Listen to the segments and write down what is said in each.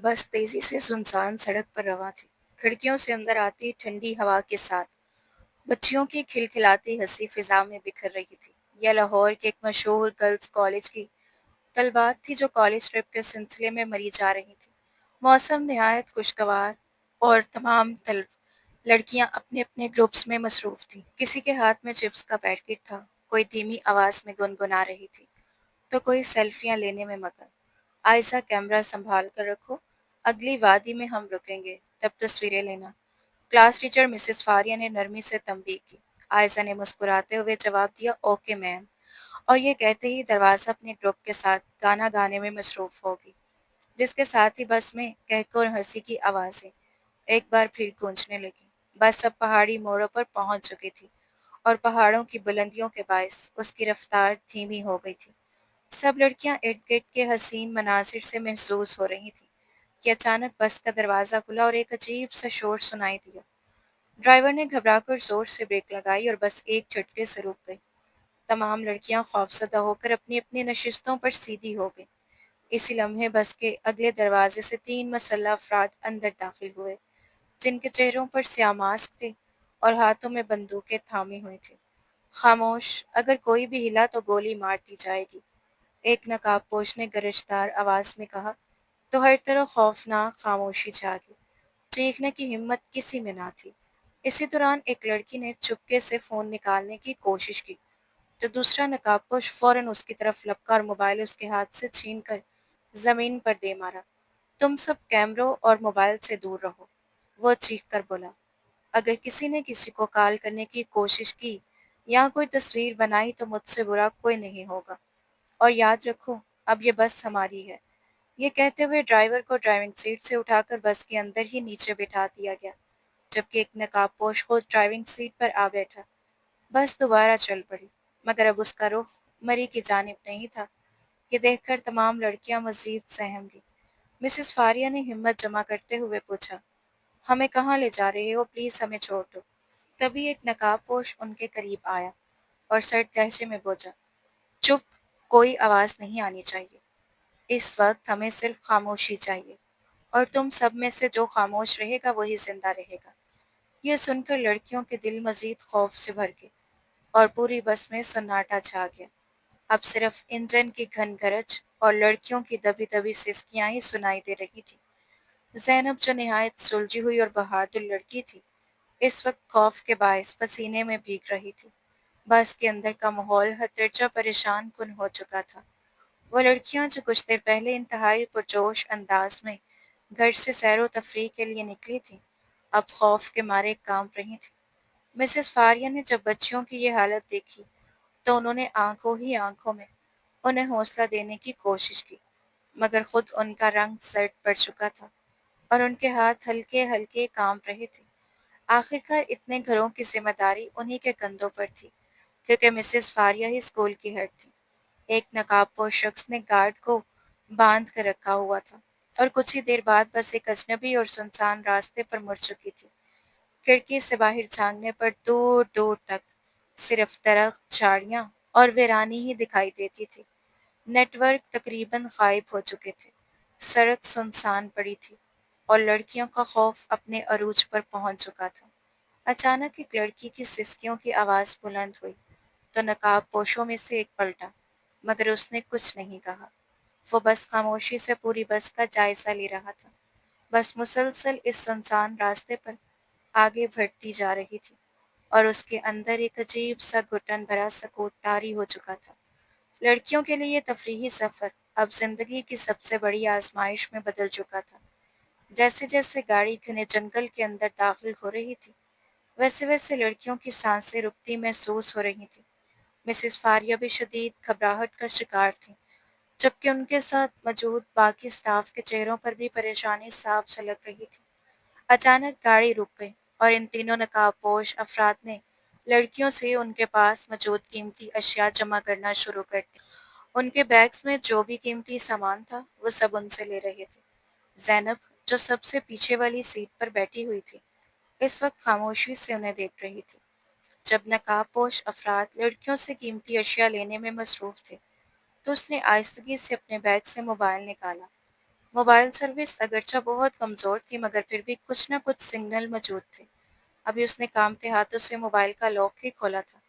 बस तेजी से सुनसान सड़क पर रवां थी। खिड़कियों से अंदर आती ठंडी हवा के साथ बच्चियों की खिलखिलाती हंसी फिजा में बिखर रही थी। यह लाहौर के एक मशहूर गर्ल्स कॉलेज की तलबात थी जो कॉलेज ट्रिप के सिलसिले में मरी जा रही थी। मौसम निहायत खुशगवार और तमाम तलब लड़कियां अपने अपने ग्रुप्स में मसरूफ थीं। किसी के हाथ में चिप्स का पैकेट था, कोई धीमी आवाज में गुनगुना रही थी, तो कोई सेल्फियां लेने में मगन। आयशा कैमरा संभाल कर रखो, अगली वादी में हम रुकेंगे, तब तस्वीरें लेना। क्लास टीचर मिसेस फारिया ने नरमी से तंबीह की। आयशा ने मुस्कुराते हुए जवाब दिया, ओके मैम, और ये कहते ही दरवाज़ा अपने ग्रुप के साथ गाना गाने में मसरूफ होगी, जिसके साथ ही बस में कहकर और हंसी की आवाज़ें एक बार फिर गूंजने लगी। बस अब पहाड़ी मोड़ों पर पहुंच चुकी थी और पहाड़ों की बुलंदियों के बायस उसकी रफ्तार धीमी हो गई थी। सब लड़कियां इर्द गिर्द के हसीन मनाजिर से महसूस हो रही थीं कि अचानक बस का दरवाज़ा खुला और एक अजीब सा शोर सुनाई दिया। ड्राइवर ने घबराकर जोर से ब्रेक लगाई और बस एक झटके से रुक गई। तमाम लड़कियां खौफजदा होकर अपनी अपनी नशिस्तों पर सीधी हो गईं। इसी लम्हे बस के अगले दरवाजे से 3 मुसल्लह अफराद अंदर दाखिल हुए, जिनके चेहरों पर स्याह मास्क थे और हाथों में बंदूकें थामी हुई थी। खामोश, अगर कोई भी हिला तो गोली मार दी जाएगी, एक नकाबपोश ने गरजदार आवाज में कहा। तो हर तरफ खौफनाक खामोशी छा गई। चीखने की हिम्मत किसी में ना थी। इसी दौरान एक लड़की ने चुपके से फोन निकालने की कोशिश की, तो दूसरा नकाबपोश फौरन उसकी तरफ लपका और मोबाइल उसके हाथ से छीनकर जमीन पर दे मारा। तुम सब कैमरों और मोबाइल से दूर रहो, वो चीख कर बोला। अगर किसी ने किसी को कॉल करने की कोशिश की या कोई तस्वीर बनाई तो मुझसे बुरा कोई नहीं होगा, और याद रखो, अब ये बस हमारी है। ये कहते हुए ड्राइवर को ड्राइविंग सीट से उठाकर बस के अंदर ही नीचे बिठा दिया गया, जबकि एक नकाबपोश खुद ड्राइविंग सीट पर आ बैठा। बस दोबारा चल पड़ी, मगर अब उसका रुख मरी की जानिब नहीं था। ये देखकर तमाम लड़कियां मजीद सहम गईं। मिसेस फारिया ने हिम्मत जमा करते हुए पूछा, हमें कहाँ ले जा रहे हो? प्लीज हमें छोड़ दो। तभी एक नकाबपोश उनके करीब आया और सर्द लहजे में बोला, चुप, कोई आवाज नहीं आनी चाहिए। इस वक्त हमें सिर्फ खामोशी चाहिए, और तुम सब में से जो खामोश रहेगा वही जिंदा रहेगा। यह सुनकर लड़कियों के दिल मजीद खौफ से भर गए और पूरी बस में सन्नाटा छा गया। अब सिर्फ इंजन की घन गरज और लड़कियों की दबी दबी सिसकियां ही सुनाई दे रही थी। ज़ैनब, जो निहायत सुलझी हुई और बहादुर लड़की थी, इस वक्त खौफ के बायस पसीने में भीग रही थी। बस के अंदर का माहौल हर परेशान कुन हो चुका था। वो लड़कियां जो कुछ देर पहले इंतहाई पुरजोश अंदाज में घर से सैरो तफरीह के लिए निकली थीं, अब खौफ के मारे कांप रही थीं। मिसेस फारिया ने जब बच्चियों की ये हालत देखी, तो उन्होंने आंखों ही आंखों में उन्हें हौसला देने की कोशिश की, मगर खुद उनका रंग सर्द पड़ चुका था और उनके हाथ हल्के हल्के कांप रहे थे। आखिरकार इतने घरों की जिम्मेदारी उन्हीं के कंधों पर थी, क्योंकि मिसेस फारिया ही स्कूल की हेड थी। एक नकाबपोश शख्स ने गार्ड को बांध कर रखा हुआ था और कुछ ही देर बाद बस एक अजनबी और सुनसान रास्ते पर मुड़ चुकी थी। खिड़की से बाहर झांकने पर दूर दूर तक सिर्फ दरख्त, झाड़ियां और वीरानी ही दिखाई देती थी। नेटवर्क तकरीबन गायब हो चुके थे। सड़क सुनसान पड़ी थी और लड़कियों का खौफ अपने अरूज पर पहुंच चुका था। अचानक एक लड़की की सिसकियों की आवाज बुलंद हुई, तो नकाबपोशों में से एक पलटा, मगर उसने कुछ नहीं कहा। वो बस खामोशी से पूरी बस का जायजा ले रहा था। बस मुसलसल इस सुनसान रास्ते पर आगे बढ़ती जा रही थी और उसके अंदर एक अजीब सा घुटन भरा सकूत तारी हो चुका था। लड़कियों के लिए ये तफरीही सफर अब जिंदगी की सबसे बड़ी आजमाइश में बदल चुका था। जैसे जैसे गाड़ी घने जंगल के अंदर दाखिल हो रही थी, वैसे वैसे लड़कियों की सांसें रुकती महसूस हो रही थी। मिसेस फारिया भी शदीद घबराहट का शिकार थी, जबकि उनके साथ मौजूद बाकी स्टाफ के चेहरों पर भी परेशानी साफ झलक रही थी। अचानक गाड़ी रुक गई और इन तीनों नकाबपोश अफराद ने लड़कियों से उनके पास मौजूद कीमती अशिया जमा करना शुरू कर दिया। उनके बैग्स में जो भी कीमती सामान था, वो सब उनसे ले रहे थे। ज़ैनब, जो सबसे पीछे वाली सीट पर बैठी हुई थी, इस वक्त खामोशी से उन्हें देख रही थी। जब नकाबपोश अफराद लड़कियों से कीमती अशिया लेने में मसरूफ थे, तो उसने आहिस्तगी से अपने बैग से मोबाइल निकाला موبائل سروس اگرچہ بہت کمزور تھی مگر پھر بھی کچھ نہ کچھ سگنل موجود تھے۔ ابھی اس نے کانپتے ہاتھوں سے موبائل کا لاک ہی کھولا تھا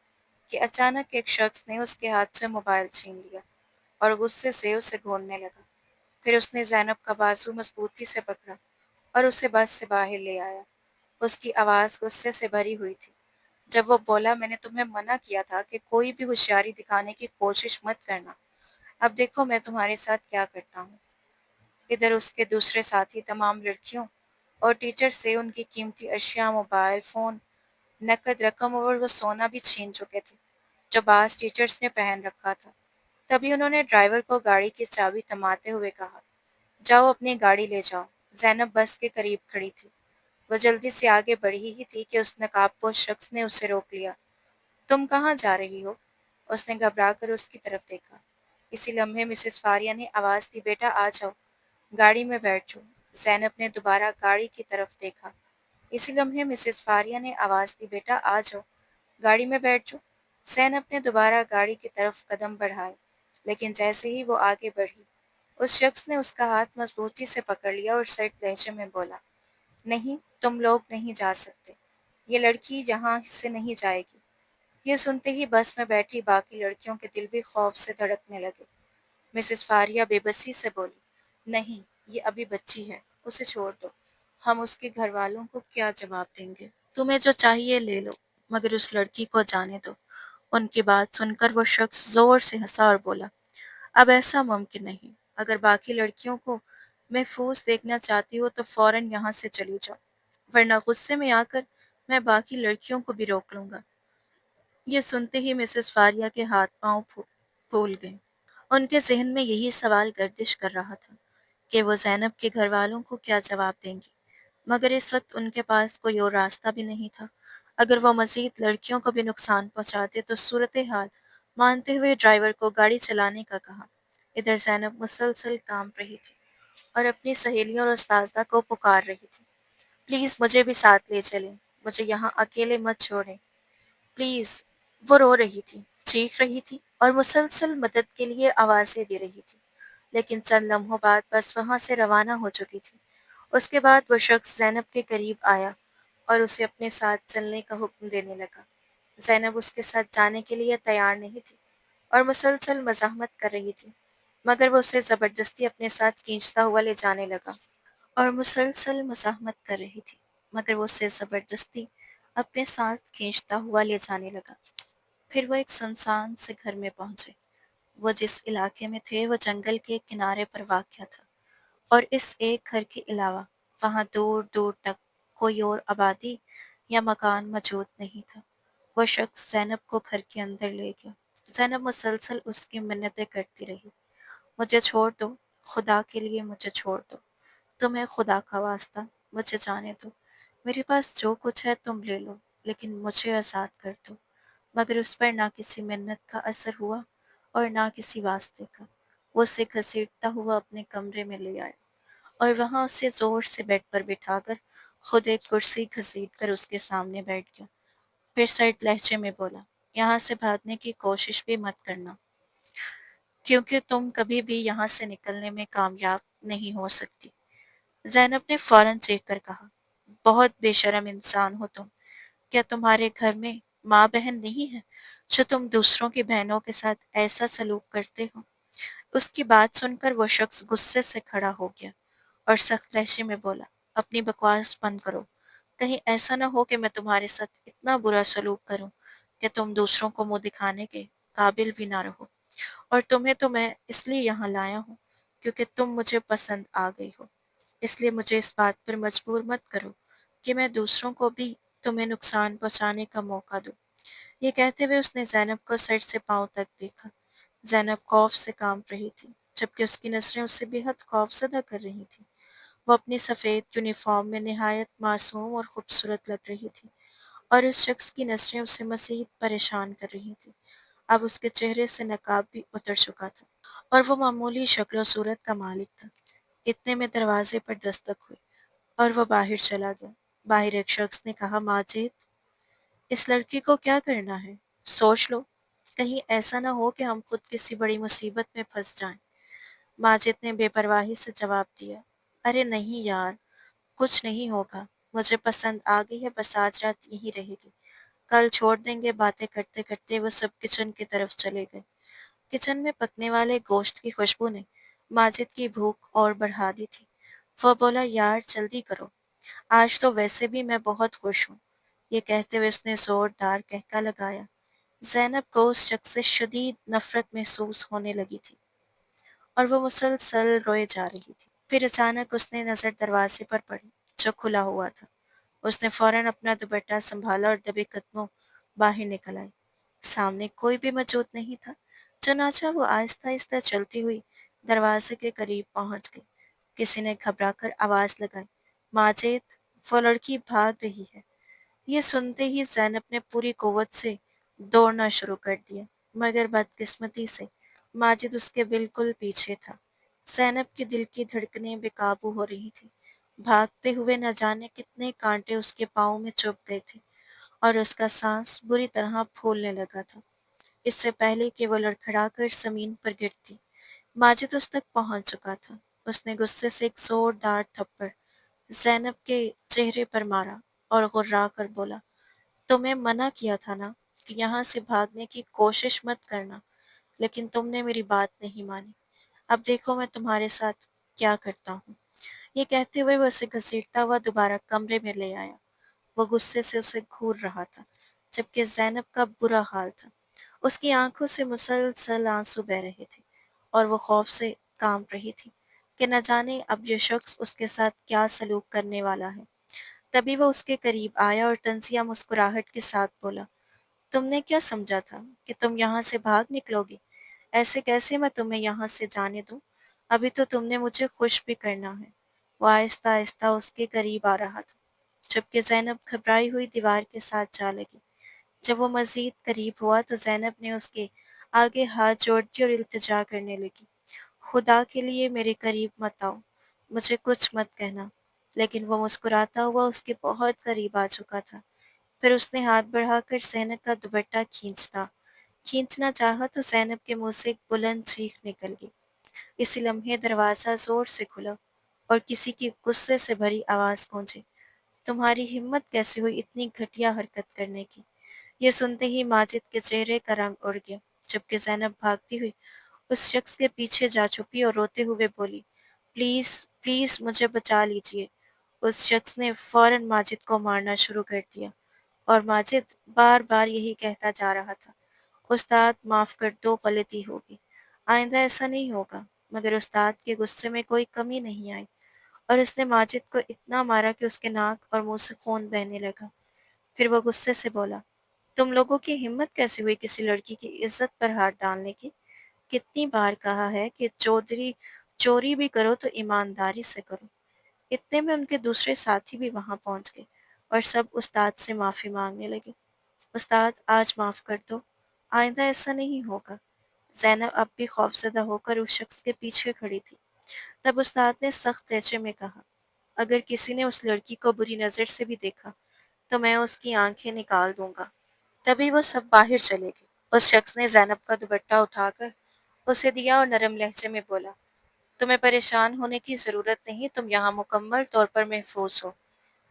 کہ اچانک ایک شخص نے اس کے ہاتھ سے موبائل چھین لیا اور غصے سے اسے گھوننے لگا۔ پھر اس نے زینب کا بازو مضبوطی سے پکڑا اور اسے بس سے باہر لے آیا۔ اس کی آواز غصے سے بھری ہوئی تھی جب وہ بولا، میں نے تمہیں منع کیا تھا کہ کوئی بھی ہوشیاری دکھانے کی کوشش مت کرنا۔ اب دیکھو میں تمہارے ساتھ کیا کرتا ہوں۔ ادھر اس کے دوسرے ساتھی تمام لڑکیوں اور ٹیچر سے ان کی قیمتی اشیاء، موبائل فون، نقد رقم اور وہ سونا بھی چھین چکے تھے جو بعض ٹیچرز نے پہن رکھا تھا۔ تبھی انہوں نے ڈرائیور کو گاڑی کی چابی تھماتے ہوئے کہا، جاؤ اپنی گاڑی لے جاؤ۔ زینب بس کے قریب کھڑی تھی۔ وہ جلدی سے آگے بڑھی ہی تھی کہ اس نقاب پوش شخص نے اسے روک لیا۔ تم کہاں جا رہی ہو؟ اس نے گھبرا کر اس کی طرف دیکھا۔ اسی لمحے مسز فاریہ نے آواز دی، بیٹا آ جاؤ، گاڑی میں بیٹھ جاؤ۔ زینب نے دوبارہ گاڑی کی طرف دیکھا۔ اسی لمحے مسز فاریہ نے آواز دی، بیٹا آ جاؤ، گاڑی میں بیٹھ جاؤ۔ زینب نے دوبارہ گاڑی کی طرف قدم بڑھائے، لیکن جیسے ہی وہ آگے بڑھی، اس شخص نے اس کا ہاتھ مضبوطی سے پکڑ لیا اور سرد لہجے میں بولا، نہیں، تم لوگ نہیں جا سکتے، یہ لڑکی یہاں سے نہیں جائے گی۔ یہ سنتے ہی بس میں بیٹھی باقی لڑکیوں کے دل بھی خوف سے دھڑکنے لگے۔ مسز فاریہ بے بسی سے بولی، نہیں، یہ ابھی بچی ہے، اسے چھوڑ دو، ہم اس کے گھر والوں کو کیا جواب دیں گے؟ تمہیں جو چاہیے لے لو، مگر اس لڑکی کو جانے دو۔ ان کی بات سن کر وہ شخص زور سے ہنسا اور بولا، اب ایسا ممکن نہیں، اگر باقی لڑکیوں کو محفوظ دیکھنا چاہتی ہو تو فوراً یہاں سے چلی جاؤ، ورنہ غصے میں آ کر میں باقی لڑکیوں کو بھی روک لوں گا۔ یہ سنتے ہی مسز فاریہ کے ہاتھ پاؤں پھول گئے۔ ان کے ذہن میں یہی سوال گردش کر رہا تھا کہ وہ زینب کے گھر والوں کو کیا جواب دیں گی، مگر اس وقت ان کے پاس کوئی اور راستہ بھی نہیں تھا۔ اگر وہ مزید لڑکیوں کو بھی نقصان پہنچاتے تو صورتحال مانتے ہوئے ڈرائیور کو گاڑی چلانے کا کہا۔ ادھر زینب مسلسل کانپ رہی تھی اور اپنی سہیلیوں اور استاذہ کو پکار رہی تھی، پلیز مجھے بھی ساتھ لے چلیں، مجھے یہاں اکیلے مت چھوڑیں، پلیز۔ وہ رو رہی تھی، چیخ رہی تھی اور مسلسل مدد کے لیے آوازیں دے رہی تھی، لیکن چند لمحوں بعد بس وہاں سے روانہ ہو چکی تھی۔ اس کے بعد وہ شخص زینب کے قریب آیا اور اسے اپنے ساتھ چلنے کا حکم دینے لگا۔ زینب اس کے ساتھ جانے کے لیے تیار نہیں تھی اور مسلسل مزاحمت کر رہی تھی، مگر وہ اسے زبردستی اپنے ساتھ کھینچتا ہوا لے جانے لگا اور مسلسل مزاحمت کر رہی تھی، مگر وہ اسے زبردستی اپنے ساتھ کھینچتا ہوا لے جانے لگا۔ پھر وہ ایک سنسان سے گھر میں پہنچے۔ وہ جس علاقے میں تھے وہ جنگل کے کنارے پر واقع تھا، اور اس ایک گھر کے علاوہ وہاں دور دور تک کوئی اور آبادی یا مکان موجود نہیں تھا۔ وہ شخص زینب کو گھر کے اندر لے گیا۔ زینب مسلسل اس کی منتیں کرتی رہی، مجھے چھوڑ دو، خدا کے لیے مجھے چھوڑ دو، تمہیں خدا کا واسطہ مجھے جانے دو، میرے پاس جو کچھ ہے تم لے لو، لیکن مجھے آزاد کر دو۔ مگر اس پر نہ کسی منت کا اثر ہوا اور نہ کسی واسطے کا۔ وہ اسے گھسیٹتا ہوا اپنے کمرے میں لے آیا اور وہاں اسے زور سے بیڈ پر بٹھا کر خود ایک کرسی گھسیٹ کر اس کے سامنے بیٹھ گیا۔ پھر سرد لہجے میں بولا، یہاں سے بھاگنے کی کوشش بھی مت کرنا، کیونکہ تم کبھی بھی یہاں سے نکلنے میں کامیاب نہیں ہو سکتی۔ زینب نے فوراً چیخ کر کہا، بہت بے شرم انسان ہو تم، کیا تمہارے گھر میں ماں بہن نہیں ہے جو تم دوسروں کی بہنوں کے ساتھ ایسا سلوک کرتے ہو؟ اس کی بات سن کر وہ شخص غصے سے کھڑا ہو گیا اور سخت لہجے میں بولا، اپنی بکواس بند کرو، کہیں ایسا نہ ہو کہ میں تمہارے ساتھ اتنا برا سلوک کروں کہ تم دوسروں کو منہ دکھانے کے قابل بھی نہ رہو، اور تمہیں تو میں اس لیے یہاں لایا ہوں کیونکہ تم مجھے پسند آ گئی ہو، اس لیے مجھے اس بات پر مجبور مت کرو کہ میں دوسروں کو بھی تمہیں نقصان پہنچانے کا موقع دوں۔ یہ کہتے ہوئے اس نے زینب کو سر سے پاؤں تک دیکھا۔ زینب خوف سے کانپ رہی تھی، جبکہ اس کی نظریں اسے بے حد خوف زدہ کر رہی تھیں۔ وہ اپنی سفید یونیفارم میں نہایت معصوم اور خوبصورت لگ رہی تھی، اور اس شخص کی نظریں اسے مزید پریشان کر رہی تھیں۔ اب اس کے چہرے سے نقاب بھی اتر چکا تھا اور وہ معمولی شکل و صورت کا مالک تھا۔ اتنے میں دروازے پر دستک ہوئی اور وہ باہر چلا گیا۔ باہر ایک شخص نے کہا، ماجد، اس لڑکی کو کیا کرنا ہے؟ سوچ لو، کہیں ایسا نہ ہو کہ ہم خود کسی بڑی مصیبت میں پھنس جائیں۔ माजिद ने बेपरवाही से जवाब दिया। अरे नहीं यार, कुछ नहीं होगा। मुझे पसंद आ गई है, बस आज रात यहीं रहेगी। कल छोड़ देंगे। बातें करते करते वो सब किचन की तरफ चले गए। किचन में पकने वाले गोश्त की खुशबू ने माजिद की भूख और बढ़ा दी थी। वो बोला, यार जल्दी करो, आज तो वैसे भी मैं बहुत खुश हूँ। ये कहते हुए उसने जोरदार कहका लगाया। ज़ैनब को उस शख्स से शदीद नफरत महसूस होने लगी थी और वो मुसलसल रोए जा रही थी। फिर अचानक उसने नज़र दरवाजे पर पड़ी, जो खुला हुआ था। उसने फौरन अपना दुपट्टा संभाला और दबे कदमों बाहर निकल आई। सामने कोई भी मौजूद नहीं था। चुनाचा वो आहिस्ता आहिस्ता चलती हुई दरवाजे के करीब पहुंच गई। किसी ने घबराकर आवाज लगाई, माजिद, वो लड़की भाग रही है। ये सुनते ही ज़ैनब ने पूरी कुव्वत से दौड़ना शुरू कर दिया, मगर बदकिस्मती से माजिद उसके बिल्कुल पीछे था। ज़ैनब के दिल की धड़कनें बेकाबू हो रही थी। भागते हुए न जाने कितने कांटे उसके पाँव में चुभ गए थे और उसका सांस बुरी तरह फूलने लगा था, इससे पहले कि वो लड़खड़ाकर जमीन पर गिरती। माजिद उस तक पहुंच चुका था। उसने गुस्से से एक जोरदार थप्पड़ ज़ैनब के चेहरे पर मारा और गुर्रा कर बोला, तुम्हें मना किया था ना कि यहाँ से भागने की कोशिश मत करना, लेकिन तुमने मेरी बात नहीं मानी। अब देखो मैं तुम्हारे साथ क्या करता हूँ। ये कहते हुए वो उसे घसीटता हुआ दोबारा कमरे में ले आया। वो गुस्से से उसे घूर रहा था, जबकि ज़ैनब का बुरा हाल था। उसकी आंखों से मुसलसल आंसू बह रहे थे और वो खौफ से कांप रही थी कि न जाने अब ये शख्स उसके साथ क्या सलूक करने वाला है। तभी वो उसके करीब आया और तंजिया मुस्कुराहट के साथ बोला, तुमने क्या समझा था कि तुम यहाँ से भाग निकलोगे? ऐसे कैसे मैं तुम्हें यहाँ से जाने दूँ? अभी तो तुमने मुझे खुश भी करना है। वो आहिस्ता आहिस्ता उसके करीब आ रहा था, जबकि ज़ैनब घबराई हुई दीवार के साथ जा लगी। जब वो मज़ीद करीब हुआ तो ज़ैनब ने उसके आगे हाथ जोड़ती और इल्तिजा करने लगी, खुदा के लिए मेरे करीब मत आओ, मुझे कुछ मत कहना। लेकिन वो मुस्कुराता हुआ उसके बहुत करीब आ चुका था। फिर उसने हाथ बढ़ाकर ज़ैनब का दुपट्टा खींचना चाहा तो ज़ैनब के मुंह से एक बुलंद चीख निकल गई। इसी लम्हे दरवाज़ा ज़ोर से खुला और किसी की गुस्से से भरी आवाज़ गूंजी, तुम्हारी हिम्मत कैसे हुई इतनी घटिया हरकत करने की? ये सुनते ही माजिद के चेहरे का रंग उड़ गया, जबकि ज़ैनब भागती हुई उस शख्स के पीछे जा छुपी और रोते हुए बोली, प्लीज़ प्लीज़ मुझे बचा लीजिए। उस शख्स ने फौरन माजिद को मारना शुरू कर दिया और माजिद बार बार यही कहता जा रहा था, उस्ताद माफ़ कर दो, गलती होगी, आइंदा ऐसा नहीं होगा। मगर उस्ताद के गुस्से में कोई कमी नहीं आई और उसने माजिद को इतना मारा कि उसके नाक और मुंह से खून बहने लगा। फिर वो गुस्से से बोला, तुम लोगों की हिम्मत कैसे हुई किसी लड़की की इज्जत पर हाथ डालने की? कितनी बार कहा है कि चौधरी चोरी भी करो तो ईमानदारी से करो। इतने में उनके दूसरे साथी भी वहां पहुंच गए और सब उस्ताद से माफी मांगने लगे। उस्ताद आज माफ कर दो, आइंदा ऐसा नहीं होगा। ज़ैनब अब भी खौफजदा होकर उस शख्स के पीछे खड़ी थी। तब उस्ताद ने सख्त लहजे में कहा, अगर किसी ने उस लड़की को बुरी नज़र से भी देखा तो मैं उसकी आंखें निकाल दूंगा। तभी वो सब बाहर चले गए। उस शख्स ने ज़ैनब का दुपट्टा उठाकर उसे दिया और नरम लहजे में बोला, तुम्हें परेशान होने की ज़रूरत नहीं, तुम यहाँ मुकम्मल तौर पर महफूज हो।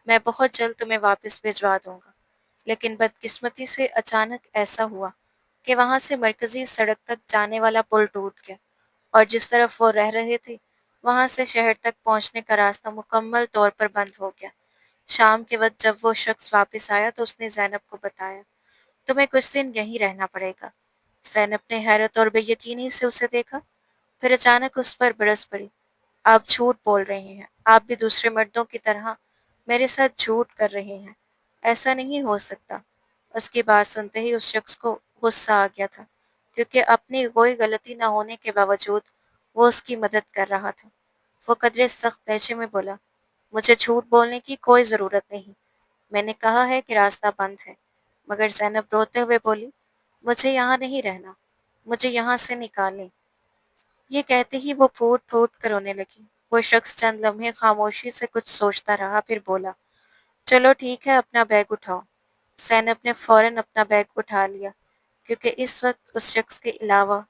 मैं बहुत जल्द तुम्हें वापस भिजवा दूंगा। लेकिन बदकिस्मती से अचानक ऐसा हुआ कि वहां से मरकजी सड़क तक जाने वाला पुल टूट गया और जिस तरफ वो रह रहे थे वहां से शहर तक पहुंचने का रास्ता मुकम्मल तौर पर बंद हो गया। शाम के वक्त जब वो शख्स वापस आया तो उसने ज़ैनब को बताया, तुम्हें कुछ दिन यहीं रहना पड़ेगा। ज़ैनब ने हैरत और बेयकीनी से उसे देखा, फिर अचानक उस पर बरस पड़ी, आप झूठ बोल रहे हैं, आप भी दूसरे मर्दों की तरह मेरे साथ झूठ कर रहे हैं, ऐसा नहीं हो सकता। उसकी बात सुनते ही उस शख्स को गुस्सा आ गया था, क्योंकि अपनी कोई गलती न होने के बावजूद वो उसकी मदद कर रहा था। वो कदरे सख्त लहजे में बोला, मुझे झूठ बोलने की कोई ज़रूरत नहीं, मैंने कहा है कि रास्ता बंद है। मगर ज़ैनब रोते हुए बोली, मुझे यहाँ नहीं रहना, मुझे यहाँ से निकालें। ये कहते ही वो फूट फूट कर रोने लगी। वो शख्स चंद लम्हे खामोशी से कुछ सोचता रहा, फिर बोला, चलो ठीक है, अपना बैग उठाओ। ज़ैनब ने फौरन अपना बैग उठा लिया, क्योंकि इस वक्त उस शख्स के अलावा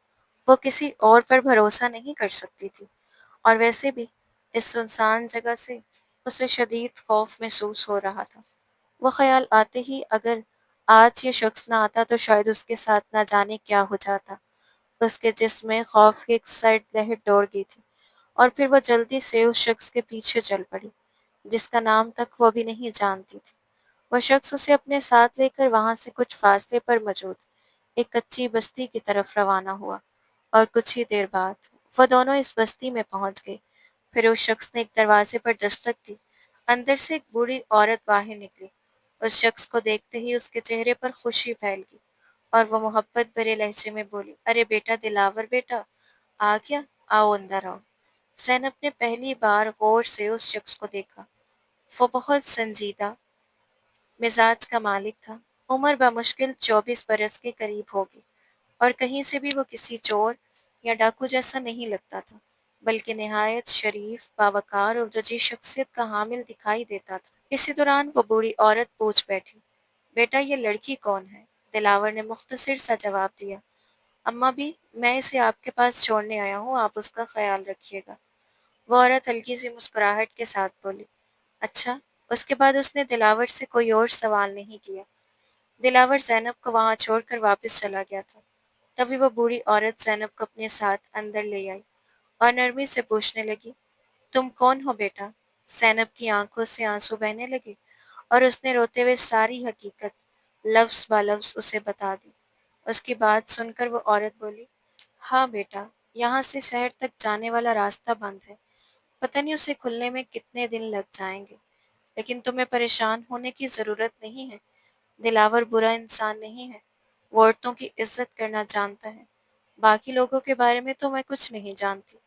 वो किसी और पर भरोसा नहीं कर सकती थी, और वैसे भी इस सुनसान जगह से उसे शदीद खौफ महसूस हो रहा था। वो ख्याल आते ही अगर आज ये शख्स ना आता तो शायद उसके साथ ना जाने क्या हो जाता। उसके जिस्म में खौफ की एक सर्द लहर दौड़ गई थी, और फिर वो जल्दी से उस शख्स के पीछे चल पड़ी, जिसका नाम तक वो अभी नहीं जानती थी। वह शख्स उसे अपने साथ लेकर वहां से कुछ फासले पर मौजूद एक कच्ची बस्ती की तरफ रवाना हुआ, और कुछ ही देर बाद वो दोनों इस बस्ती में पहुंच गए। फिर उस शख्स ने एक दरवाजे पर दस्तक दी। अंदर से एक बूढ़ी औरत बाहर निकली। उस शख्स को देखते ही उसके चेहरे पर खुशी फैल गई, और वो मोहब्बत भरे लहजे में बोली, अरे बेटा दिलावर बेटा, आ गया, आओ अंदर आओ। ज़ैनब ने पहली बार गौर से उस शख्स को देखा। वो बहुत संजीदा मिजाज का मालिक था। उम्र बमुश्किल 24 बरस के करीब होगी, और कहीं से भी वो किसी चोर या डाकू जैसा नहीं लगता था, बल्कि निहायत शरीफ, बावकार और वजीह शख्सियत का हामिल दिखाई देता था। इसी दौरान वो बूढ़ी औरत पूछ बैठी, बेटा ये लड़की कौन है? दिलावर ने मुख्तसर सा जवाब दिया, अम्मा भी, मैं इसे आपके पास छोड़ने आया हूँ, आप उसका ख्याल रखिएगा। वो औरत हल्की सी मुस्कुराहट के साथ बोली, अच्छा। उसके बाद उसने दिलावर से कोई और सवाल नहीं किया। दिलावर ज़ैनब को वहां छोड़कर वापस चला गया था। तभी वो बूढ़ी औरत ज़ैनब को अपने साथ अंदर ले आई, और नरमी से पूछने लगी, तुम कौन हो बेटा? ज़ैनब की आंखों से आंसू बहने लगे, और उसने रोते हुए सारी हकीकत लफ्ज़ ब लफ्ज़ उसे बता दी। उसकी बात सुनकर वो औरत बोली, हाँ बेटा, यहाँ से शहर तक जाने वाला रास्ता बंद है। पता नहीं उसे खुलने में कितने दिन लग जाएंगे, लेकिन तुम्हें परेशान होने की ज़रूरत नहीं है। दिलावर बुरा इंसान नहीं है, वो औरतों की इज्जत करना जानता है। बाकी लोगों के बारे में तो मैं कुछ नहीं जानती,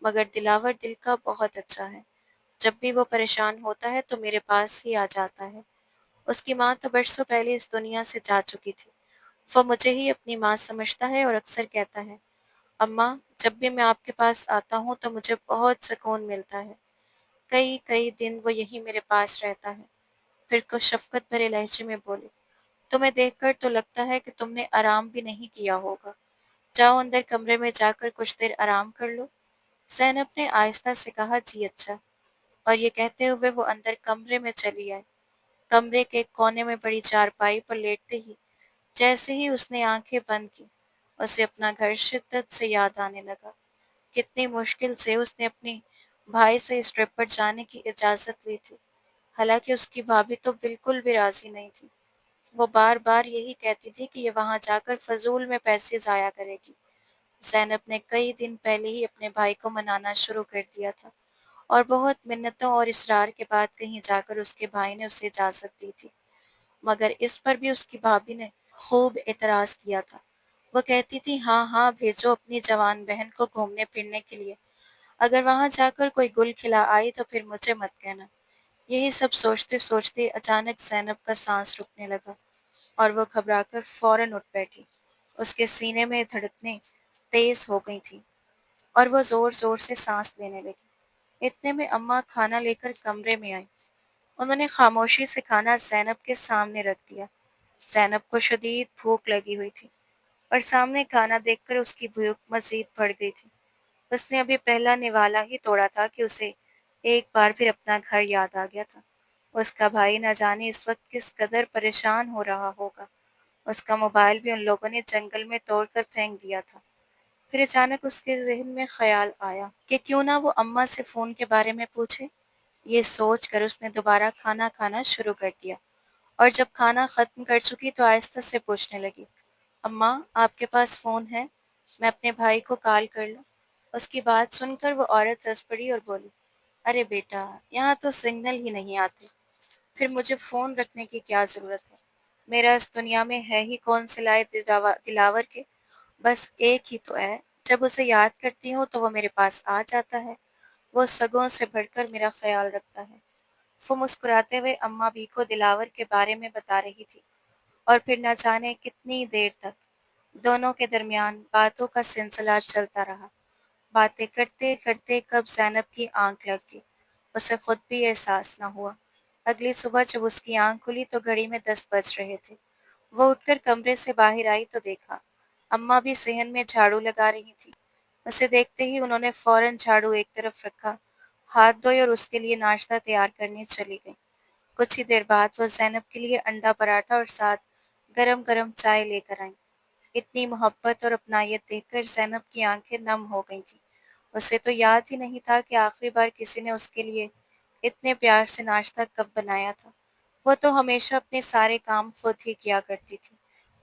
मगर दिलावर दिल का बहुत अच्छा है। जब भी वो परेशान होता है तो मेरे पास ही आ जाता है। उसकी माँ तो बरसों पहले इस दुनिया से जा चुकी थी। वो मुझे ही अपनी माँ समझता है और अक्सर कहता है, अम्मा, जब भी मैं आपके पास आता हूँ तो मुझे बहुत सुकून मिलता है। कई कई दिन वो यहीं मेरे पास रहता है। फिर कुछ शफकत भरे लहजे में बोले, तुम्हें देखकर तो लगता है कि तुमने आराम भी नहीं किया होगा। जाओ अंदर कमरे में जाकर कुछ देर आराम कर लो। ज़ैनब ने आहिस्ता से कहा, जी अच्छा। और ये कहते हुए वो अंदर कमरे में चली आई। कमरे के एक कोने में बड़ी चारपाई पर लेटते ही जैसे ही उसने आंखें बंद की, उसे अपना घर शिद्दत से याद आने लगा। कितनी मुश्किल से उसने अपने भाई से इस ट्रिप पर जाने की इजाज़त ली थी। हालांकि उसकी भाभी तो बिल्कुल भी राज़ी नहीं थी। वो बार-बार यही कहती थी कि ये वहाँ जाकर फ़िज़ूल में पैसे ज़ाया करेगी। ज़ैनब ने कई दिन पहले ही अपने भाई को मनाना शुरू कर दिया था, और बहुत मिन्नतों और इसरार के बाद कहीं जाकर उसके भाई ने उसे इजाज़त दी थी। मगर इस पर भी उसकी भाभी ने खूब एतराज़ किया था। वो कहती थी, हाँ हाँ भेजो अपनी जवान बहन को घूमने फिरने के लिए। अगर वहाँ जाकर कोई गुल खिला आई तो फिर मुझे मत कहना। यही सब सोचते सोचते अचानक ज़ैनब का सांस रुकने लगा, और वो घबराकर फौरन उठ बैठी। उसके सीने में धड़कनें तेज हो गई थीं, और वो जोर जोर से सांस लेने लगी। इतने में अम्मा खाना लेकर कमरे में आई। उन्होंने खामोशी से खाना ज़ैनब के सामने रख दिया। ज़ैनब को शदीद भूख लगी हुई थी, और सामने खाना देखकर उसकी भूख मज़ीद बढ़ गई थी। उसने अभी पहला निवाला ही तोड़ा था कि उसे एक बार फिर अपना घर याद आ गया था। उसका भाई न जाने इस वक्त किस कदर परेशान हो रहा होगा। उसका मोबाइल भी उन लोगों ने जंगल में तोड़कर फेंक दिया था। फिर अचानक उसके ज़हन में ख़्याल आया कि क्यों ना वो अम्मा से फ़ोन के बारे में पूछे। ये सोचकर उसने दोबारा खाना खाना शुरू कर दिया, और जब खाना ख़त्म कर चुकी तो आहिस्ता से पूछने लगी, अम्मा, आपके पास फ़ोन है? मैं अपने भाई को कॉल कर लूँ? उसकी बात सुनकर वो औरत हंस पड़ी और बोली, अरे बेटा, यहाँ तो सिग्नल ही नहीं आते, फिर मुझे फ़ोन रखने की क्या ज़रूरत है? मेरा इस दुनिया में है ही कौन सिलाए दिलावर के? बस एक ही तो है। जब उसे याद करती हूँ तो वो मेरे पास आ जाता है। वो सगों से बढ़कर मेरा ख्याल रखता है। वो मुस्कुराते हुए अम्मा भी को दिलावर के बारे में बता रही थी, और फिर न जाने कितनी देर तक दोनों के दरमियान बातों का सिलसिला चलता रहा। बातें करते करते कब ज़ैनब की आंख लग गई, उसे खुद भी एहसास न हुआ। अगली सुबह जब उसकी आंख खुली तो घड़ी में 10 बज रहे थे। वो उठकर कमरे से बाहर आई तो देखा अम्मा भी सेहन में झाड़ू लगा रही थी। उसे देखते ही उन्होंने फौरन झाड़ू एक तरफ रखा, हाथ धोए और उसके लिए नाश्ता तैयार करने चली गईं। कुछ ही देर बाद वो ज़ैनब के लिए अंडा पराठा और साथ गरम-गरम चाय लेकर आईं। इतनी मोहब्बत और अपनायत देखकर ज़ैनब की आंखें नम हो गई थीं। उसे तो याद ही नहीं था कि आखिरी बार किसी ने उसके लिए इतने प्यार से नाश्ता कब बनाया था। वो तो हमेशा अपने सारे काम खुद ही किया करती थी।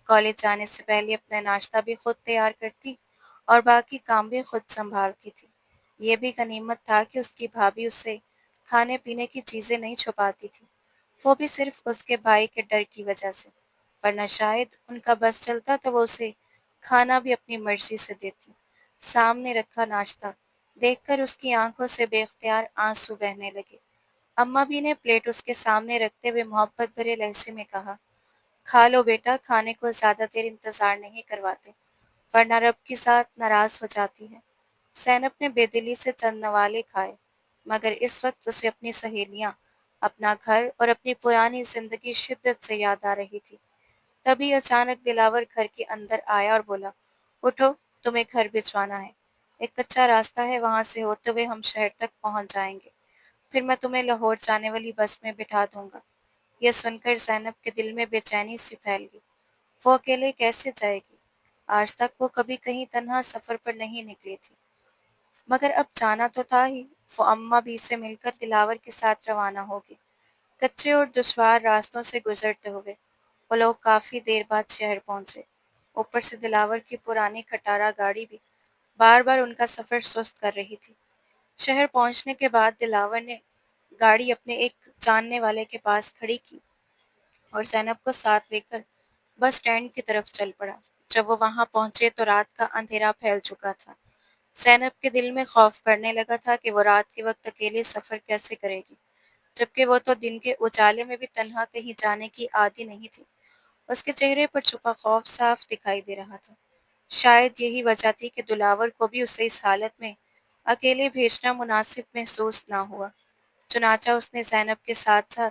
कॉलेज जाने से पहले अपना नाश्ता भी खुद तैयार करती और बाकी काम भी खुद संभालती थी। ये भी गनीमत था कि उसकी भाभी उससे खाने-पीने की चीज़ें नहीं छुपाती थी, वो भी सिर्फ उसके भाई के डर की वजह से, वरना शायद उनका बस चलता तो वो उसे खाना भी अपनी मर्ज़ी से देती। सामने रखा नाश्ता देखकर उसकी आंखों से बेख्तियार आंसू बहने लगे। अम्मा भी ने प्लेट उसके सामने रखते हुए मोहब्बत भरे लहजे में कहा, खा लो बेटा, खाने को ज़्यादा देर इंतज़ार नहीं करवाते, वरना रब के साथ नाराज़ हो जाती है। ज़ैनब ने बेदिली से चंद नवाले खाए, मगर इस वक्त उसे अपनी सहेलियाँ, अपना घर और अपनी पुरानी ज़िंदगी शिद्दत से याद आ रही थी। तभी अचानक दिलावर घर के अंदर आया और बोला, उठो, तुम्हें घर भिजवाना है। एक कच्चा रास्ता है, वहां से होते हुए हम शहर तक पहुंच जाएंगे। फिर मैं तुम्हें लाहौर जाने वाली बस में बिठा दूंगा। यह सुनकर ज़ैनब के दिल में बेचैनी सी फैल गई। वो अकेले कैसे जाएगी? आज तक वो कभी कहीं तन्हा सफ़र पर नहीं निकली थी, मगर अब जाना तो था ही। वो अम्मा भी से मिलकर दिलावर के साथ रवाना हो गई। कच्चे और दुश्वार रास्तों से गुजरते हुए वो लोग काफ़ी देर बाद शहर पहुंचे। ऊपर से दिलावर की पुरानी खटारा गाड़ी भी बार बार उनका सफ़र सुस्त कर रही थी। शहर पहुंचने के बाद दिलावर ने गाड़ी अपने एक जानने वाले के पास खड़ी की और ज़ैनब को साथ लेकर बस स्टैंड की तरफ चल पड़ा। जब वो वहां पहुंचे तो रात का अंधेरा फैल चुका था। ज़ैनब के दिल में खौफ बढ़ने लगा था कि वो रात के वक्त अकेले सफ़र कैसे करेगी, जबकि वो तो दिन के उजाले में भी तन्हा कहीं जाने की आदी नहीं थी। उसके चेहरे पर छुपा खौफ साफ दिखाई दे रहा था। शायद यही वजह थी कि दिलावर को भी उसे इस हालत में अकेले भेजना मुनासिब महसूस ना हुआ। चुनाचा उसने ज़ैनब के साथ-साथ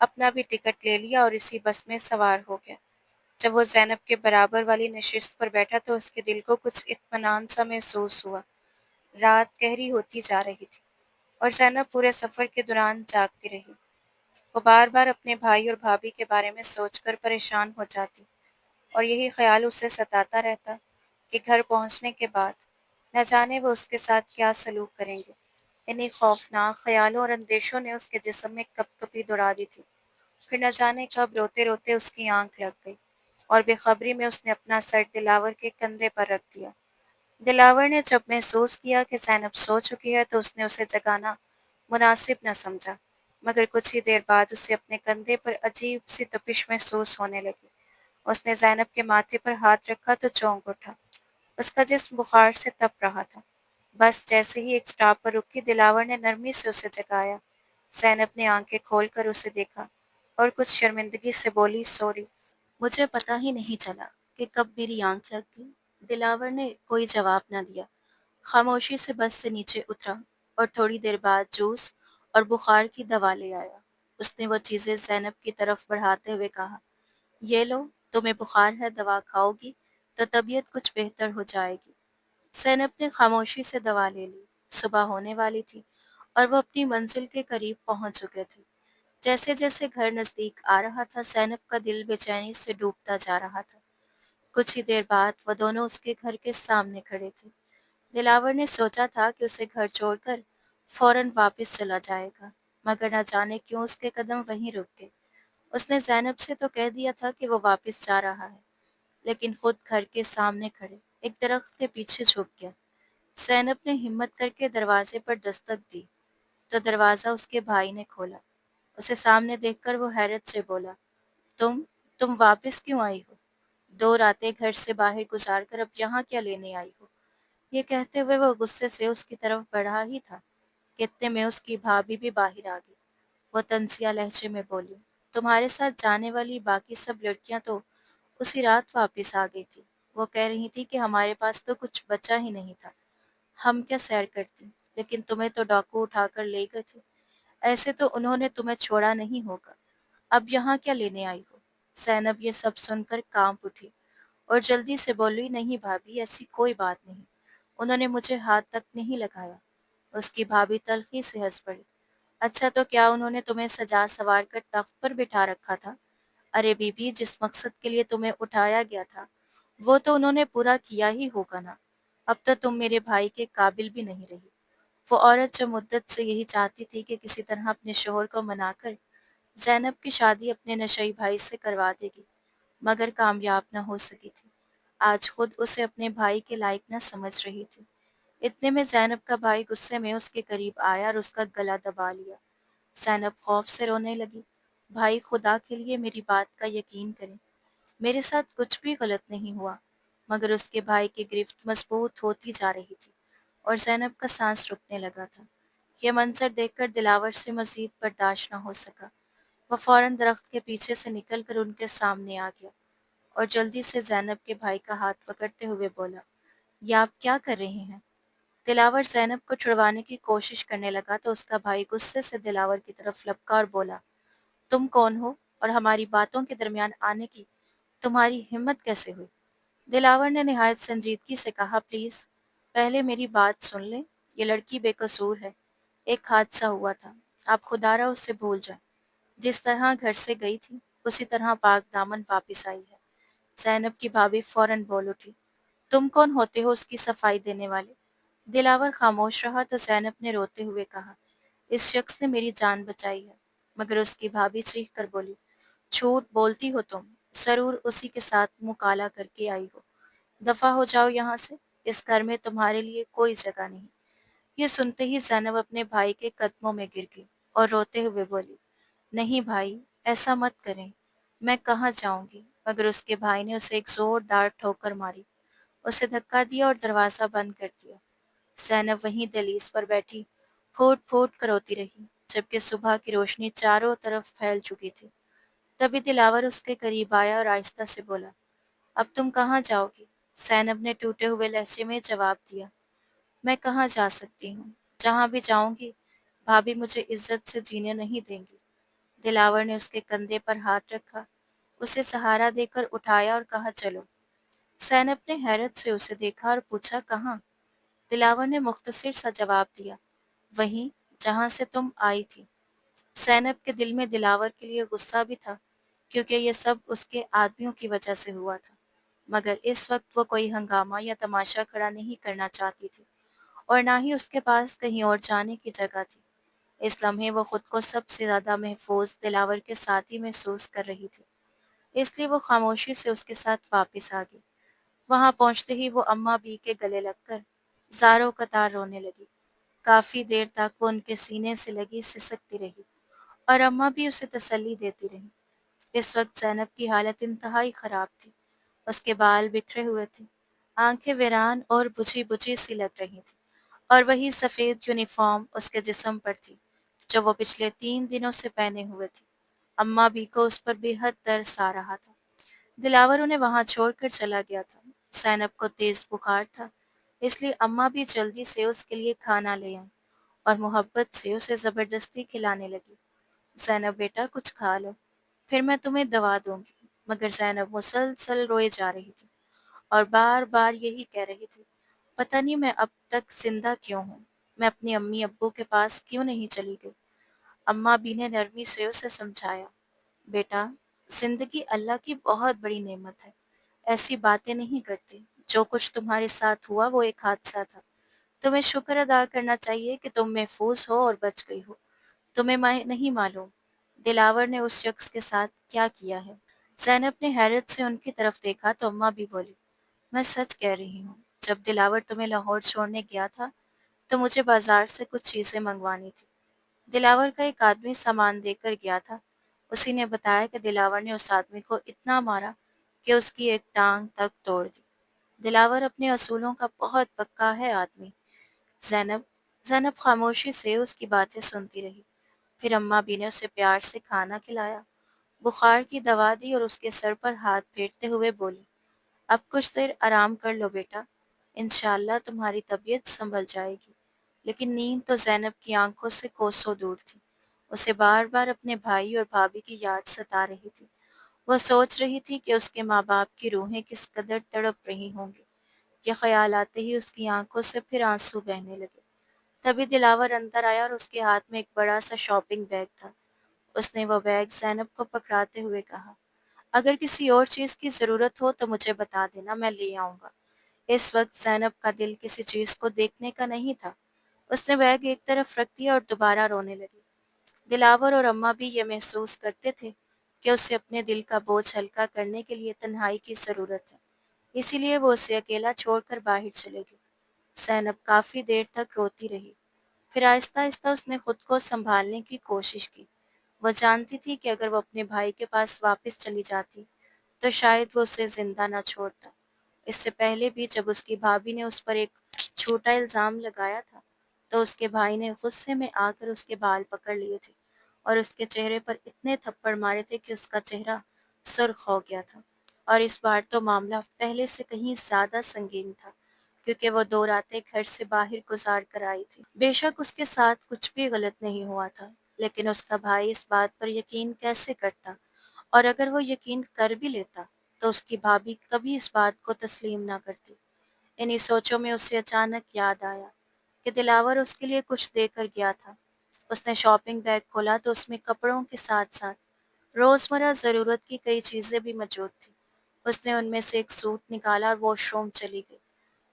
अपना भी टिकट ले लिया और इसी बस में सवार हो गया। जब वो ज़ैनब के बराबर वाली नशिस्त पर बैठा तो उसके दिल को कुछ इत्मीनान सा महसूस हुआ। रात गहरी होती जा रही थी और ज़ैनब पूरे सफ़र के दौरान जागती रही। वो बार-बार अपने भाई और भाभी के बारे में सोचकर परेशान हो जाती और यही ख्याल उसे सताता रहता कि घर पहुंचने के बाद न जाने वो उसके साथ क्या सलूक करेंगे। इन्हीं खौफनाक ख्यालों और अंदेशों ने उसके जिस्म में कपकपी दौड़ा दी थी। फिर न जाने कब रोते-रोते उसकी आंख लग गई और बेखबरी में उसने अपना सर दिलावर के कंधे पर रख दिया। दिलावर ने जब महसूस किया कि ज़ैनब सो चुकी है तो उसने उसे जगाना मुनासिब न समझा, मगर कुछ ही देर बाद उसे अपने कंधे पर अजीब सी तपिश महसूस होने लगी। उसने ज़ैनब के माथे पर हाथ रखा तो चौंक उठा। उसका जिस्म बुखार से तप रहा था। बस जैसे ही एक स्टॉप पर रुकी, दिलावर ने नरमी से उसे जगाया। ज़ैनब ने आंखें खोलकर उसे देखा और कुछ शर्मिंदगी से बोली, सॉरी, मुझे पता ही नहीं चला कि कब मेरी आंख लग गई। दिलावर ने कोई जवाब न दिया, खामोशी से बस से नीचे उतरा और थोड़ी देर बाद जूस और बुखार की दवा ले आया। उसने वो चीज़ें ज़ैनब की तरफ बढ़ाते हुए कहा, ये लो, तुम्हें बुखार है, दवा खाओगी तो तबीयत कुछ बेहतर हो जाएगी। ज़ैनब ने खामोशी से दवा ले ली। सुबह होने वाली थी और वो अपनी मंजिल के करीब पहुंच चुके थे। जैसे जैसे घर नज़दीक आ रहा था, ज़ैनब का दिल बेचैनी से डूबता जा रहा था। कुछ ही देर बाद वो दोनों उसके घर के सामने खड़े थे। दिलावर ने सोचा था कि उसे घर छोड़कर फौरन वापस चला जाएगा, मगर न जाने क्यों उसके कदम वहीं रुक गए। उसने ज़ैनब से तो कह दिया था कि वो वापस जा रहा है, लेकिन खुद घर के सामने खड़े एक दरख्त के पीछे छुप गया। ज़ैनब ने हिम्मत करके दरवाजे पर दस्तक दी तो दरवाज़ा उसके भाई ने खोला। उसे सामने देखकर वो हैरत से बोला, तुम तुम वापस क्यों आई हो? 2 रातें घर से बाहर गुजार कर अब यहाँ क्या लेने आई हो? ये कहते हुए वो गुस्से से उसकी तरफ बढ़ा ही था कि इतने में उसकी भाभी भी बाहर आ गई। वो तंजिया लहजे में बोली, तुम्हारे साथ जाने वाली बाकी सब लड़कियां तो उसी रात वापस आ गई थी। वो कह रही थी कि हमारे पास तो कुछ बचा ही नहीं था, हम क्या सैर करती, लेकिन तुम्हें तो डाकू उठाकर ले गए थे। ऐसे तो उन्होंने तुम्हें छोड़ा नहीं होगा। अब यहाँ क्या लेने आई हो? ज़ैनब ये सब सुनकर कांप उठी। اور جلدی سے بولی، نہیں بھابھی، ایسی کوئی بات نہیں، انہوں نے مجھے ہاتھ تک نہیں لگایا۔ اس کی بھابھی تلخی سے ہنس پڑی۔ اچھا تو کیا انہوں نے تمہیں سجا سوار کر تخت پر بٹھا رکھا تھا؟ ارے بی بی، جس مقصد کے لیے تمہیں اٹھایا گیا تھا وہ تو انہوں نے پورا کیا ہی ہوگا نا۔ اب تو تم میرے بھائی کے قابل بھی نہیں رہی۔ وہ عورت جو مدت سے یہی چاہتی تھی کہ کسی طرح اپنے شوہر کو منا کر زینب کی شادی اپنے نشئی بھائی سے کروا دے گی، مگر کامیاب نہ ہو سکی تھی، آج خود اسے اپنے بھائی کے لائق نہ سمجھ رہی تھی۔ اتنے میں زینب کا بھائی غصے میں اس کے قریب آیا اور اس کا گلا دبا لیا۔ زینب خوف سے رونے لگی۔ بھائی، خدا کے لیے میری بات کا یقین کریں، میرے ساتھ کچھ بھی غلط نہیں ہوا۔ مگر اس کے بھائی کی گرفت مضبوط ہوتی جا رہی تھی اور زینب کا سانس رکنے لگا تھا۔ یہ منظر دیکھ کر دلاور سے مزید برداشت نہ ہو سکا۔ وہ فوراً درخت کے پیچھے سے نکل کر ان کے سامنے آ گیا اور جلدی سے زینب کے بھائی کا ہاتھ پکڑتے ہوئے بولا، یہ آپ کیا کر رہے ہیں؟ دلاور زینب کو چھڑوانے کی کوشش کرنے لگا تو اس کا بھائی غصے سے دلاور کی طرف لپکا اور بولا، تم کون ہو اور ہماری باتوں کے درمیان آنے کی تمہاری ہمت کیسے ہوئی؟ دلاور نے نہایت سنجیدگی سے کہا، پلیز پہلے میری بات سن لیں، یہ لڑکی بے قصور ہے، ایک حادثہ ہوا تھا، آپ خدارا اس سے بھول جائیں، جس طرح گھر سے گئی تھی اسی طرح پاک دامن واپس آئی ہے۔ زینب کی بھابھی فوراً بول اٹھی، تم کون ہوتے ہو اس کی صفائی دینے والے؟ دلاور خاموش رہا تو زینب نے روتے ہوئے کہا، اس شخص نے میری جان بچائی ہے۔ مگر اس کی بھابھی چیخ کر بولی، جھوٹ بولتی ہو تم، ضرور اسی کے ساتھ مکالا کر کے آئی ہو، دفع ہو جاؤ یہاں سے، اس گھر میں تمہارے لیے کوئی جگہ نہیں۔ یہ سنتے ہی زینب اپنے بھائی کے قدموں میں گر گئی اور روتے ہوئے بولی، نہیں بھائی، ایسا مت کریں، میں کہاں جاؤں گی؟ مگر اس کے بھائی نے اسے ایک زوردار ٹھوکر ماری، اسے دھکا دیا اور دروازہ بند کر دیا۔ زینب وہیں دہلیز پر بیٹھی پھوٹ پھوٹ کر روتی رہی، جبکہ صبح کی روشنی چاروں طرف پھیل چکی تھی۔ تبھی دلاور اس کے قریب آیا اور آہستہ سے بولا، اب تم کہاں جاؤ گی؟ زینب نے ٹوٹے ہوئے لہجے میں جواب دیا، میں کہاں جا سکتی ہوں، جہاں بھی جاؤں گی بھابھی مجھے عزت سے جینے نہیں دیں گی۔ دلاور نے اس کے کندھے پر ہاتھ رکھا، اسے سہارا دے کر اٹھایا اور کہا، چلو۔ زینب نے حیرت سے اسے دیکھا اور پوچھا، کہاں؟ دلاور نے مختصر سا جواب دیا، وہیں جہاں سے تم آئی تھی۔ زینب کے دل میں دلاور کے لیے غصہ بھی تھا، کیونکہ یہ سب اس کے آدمیوں کی وجہ سے ہوا تھا، مگر اس وقت وہ کوئی ہنگامہ یا تماشا کھڑا نہیں کرنا چاہتی تھی اور نہ ہی اس کے پاس کہیں اور جانے کی جگہ تھی۔ اس لمحے وہ خود کو سب سے زیادہ محفوظ دلاور کے ساتھ ہی محسوس کر رہی تھی، اس لیے وہ خاموشی سے اس کے ساتھ واپس آ گئی۔ وہاں پہنچتے ہی وہ اماں بی کے گلے لگ کر زاروں قطار رونے لگی۔ کافی دیر تک وہ ان کے سینے سے لگی سسکتی رہی اور اماں بھی اسے تسلی دیتی رہی۔ اس وقت زینب کی حالت انتہائی خراب تھی، اس کے بال بکھرے ہوئے تھے، آنکھیں ویران اور بجھی بجھی سی لگ رہی تھی، اور وہی سفید یونیفارم اس کے جسم پر تھی جو وہ پچھلے 3 دنوں سے پہنے ہوئے تھی۔ اماں بی کو اس پر بے حد ترس آ رہا تھا۔ دلاور انہیں وہاں چھوڑ کر چلا گیا تھا۔ زینب کو تیز بخار تھا، اس لیے اماں بھی جلدی سے اس کے لیے کھانا لے آئیں اور محبت سے اسے زبردستی کھلانے لگی۔ زینب بیٹا، کچھ کھا لو، پھر میں تمہیں دوا دوں گی۔ مگر زینب مسلسل روئے جا رہی تھی اور بار بار یہی کہہ رہی تھی، پتہ نہیں میں اب تک زندہ کیوں ہوں، میں اپنی امی ابو کے پاس کیوں نہیں چلی گئی۔ اماں بی نے نرمی سے اسے سمجھایا، بیٹا، زندگی اللہ کی بہت بڑی نعمت ہے، ایسی باتیں نہیں کرتے، جو کچھ تمہارے ساتھ ہوا وہ ایک حادثہ تھا، تمہیں شکر ادا کرنا چاہیے کہ تم محفوظ ہو اور بچ گئی ہو، تمہیں نہیں معلوم دلاور نے اس شخص کے ساتھ کیا کیا ہے۔ زینب نے حیرت سے ان کی طرف دیکھا تو اماں بھی بولی، میں سچ کہہ رہی ہوں، جب دلاور تمہیں لاہور چھوڑنے گیا تھا تو مجھے بازار سے کچھ چیزیں منگوانی تھی۔ دلاور کا ایک آدمی سامان دے کر گیا تھا، اسی نے بتایا کہ دلاور نے اس آدمی کو اتنا مارا کہ اس کی ایک ٹانگ تک توڑ دی۔ دلاور اپنے اصولوں کا بہت پکا ہے آدمی۔ زینب زینب خاموشی سے اس کی باتیں سنتی رہی، پھر اماں بی نے اسے پیار سے کھانا کھلایا، بخار کی دوا دی اور اس کے سر پر ہاتھ پھیرتے ہوئے بولی، اب کچھ دیر آرام کر لو بیٹا، انشاءاللہ تمہاری طبیعت سنبھل جائے گی۔ لیکن نیند تو زینب کی آنکھوں سے کوسوں دور تھی، اسے بار بار اپنے بھائی اور بھابھی کی یاد ستا رہی تھی۔ وہ سوچ رہی تھی کہ اس کے ماں باپ کی روحیں کس قدر تڑپ رہی ہوں گی۔ یہ خیال آتے ہی اس کی آنکھوں سے پھر آنسو بہنے لگے۔ تبھی دلاور اندر آیا اور اس کے ہاتھ میں ایک بڑا سا شاپنگ بیگ تھا۔ اس نے وہ بیگ زینب کو پکڑاتے ہوئے کہا، اگر کسی اور چیز کی ضرورت ہو تو مجھے بتا دینا، میں لے آؤں گا۔ اس وقت زینب کا دل کسی چیز کو دیکھنے کا نہیں تھا۔ اس نے بیگ ایک طرف رکھ دیا اور دوبارہ رونے لگی۔ دلاور اور اماں بھی یہ محسوس کرتے تھے کہ اسے اپنے دل کا بوجھ ہلکا کرنے کے لیے تنہائی کی ضرورت ہے، اسی لیے وہ اسے اکیلا چھوڑ کر باہر چلے گئے۔ زینب کافی دیر تک روتی رہی، پھر آہستہ آہستہ اس نے خود کو سنبھالنے کی کوشش کی۔ وہ جانتی تھی کہ اگر وہ اپنے بھائی کے پاس واپس چلی جاتی تو شاید وہ اسے زندہ نہ چھوڑتا۔ اس سے پہلے بھی جب اس کی بھابھی نے اس پر ایک چھوٹا الزام لگایا تھا تو اس کے بھائی نے غصے میں آ کر اس کے بال پکڑ لیے تھے اور اس کے چہرے پر اتنے تھپڑ مارے تھے کہ اس کا چہرہ سرخ ہو گیا تھا۔ اور اس بار تو معاملہ پہلے سے کہیں زیادہ سنگین تھا، کیونکہ وہ 2 راتیں گھر سے باہر گزار کر آئی تھی۔ بے شک اس کے ساتھ کچھ بھی غلط نہیں ہوا تھا، لیکن اس کا بھائی اس بات پر یقین کیسے کرتا؟ اور اگر وہ یقین کر بھی لیتا تو اس کی بھابھی کبھی اس بات کو تسلیم نہ کرتی۔ انہی سوچوں میں اسے اچانک یاد آیا کہ دلاور اس کے لیے کچھ دے کر گیا تھا۔ اس نے شاپنگ بیگ کھولا تو اس میں کپڑوں کے ساتھ ساتھ روزمرہ ضرورت کی کئی چیزیں بھی موجود تھیں۔ اس نے ان میں سے ایک سوٹ نکالا اور واش روم چلی گئی۔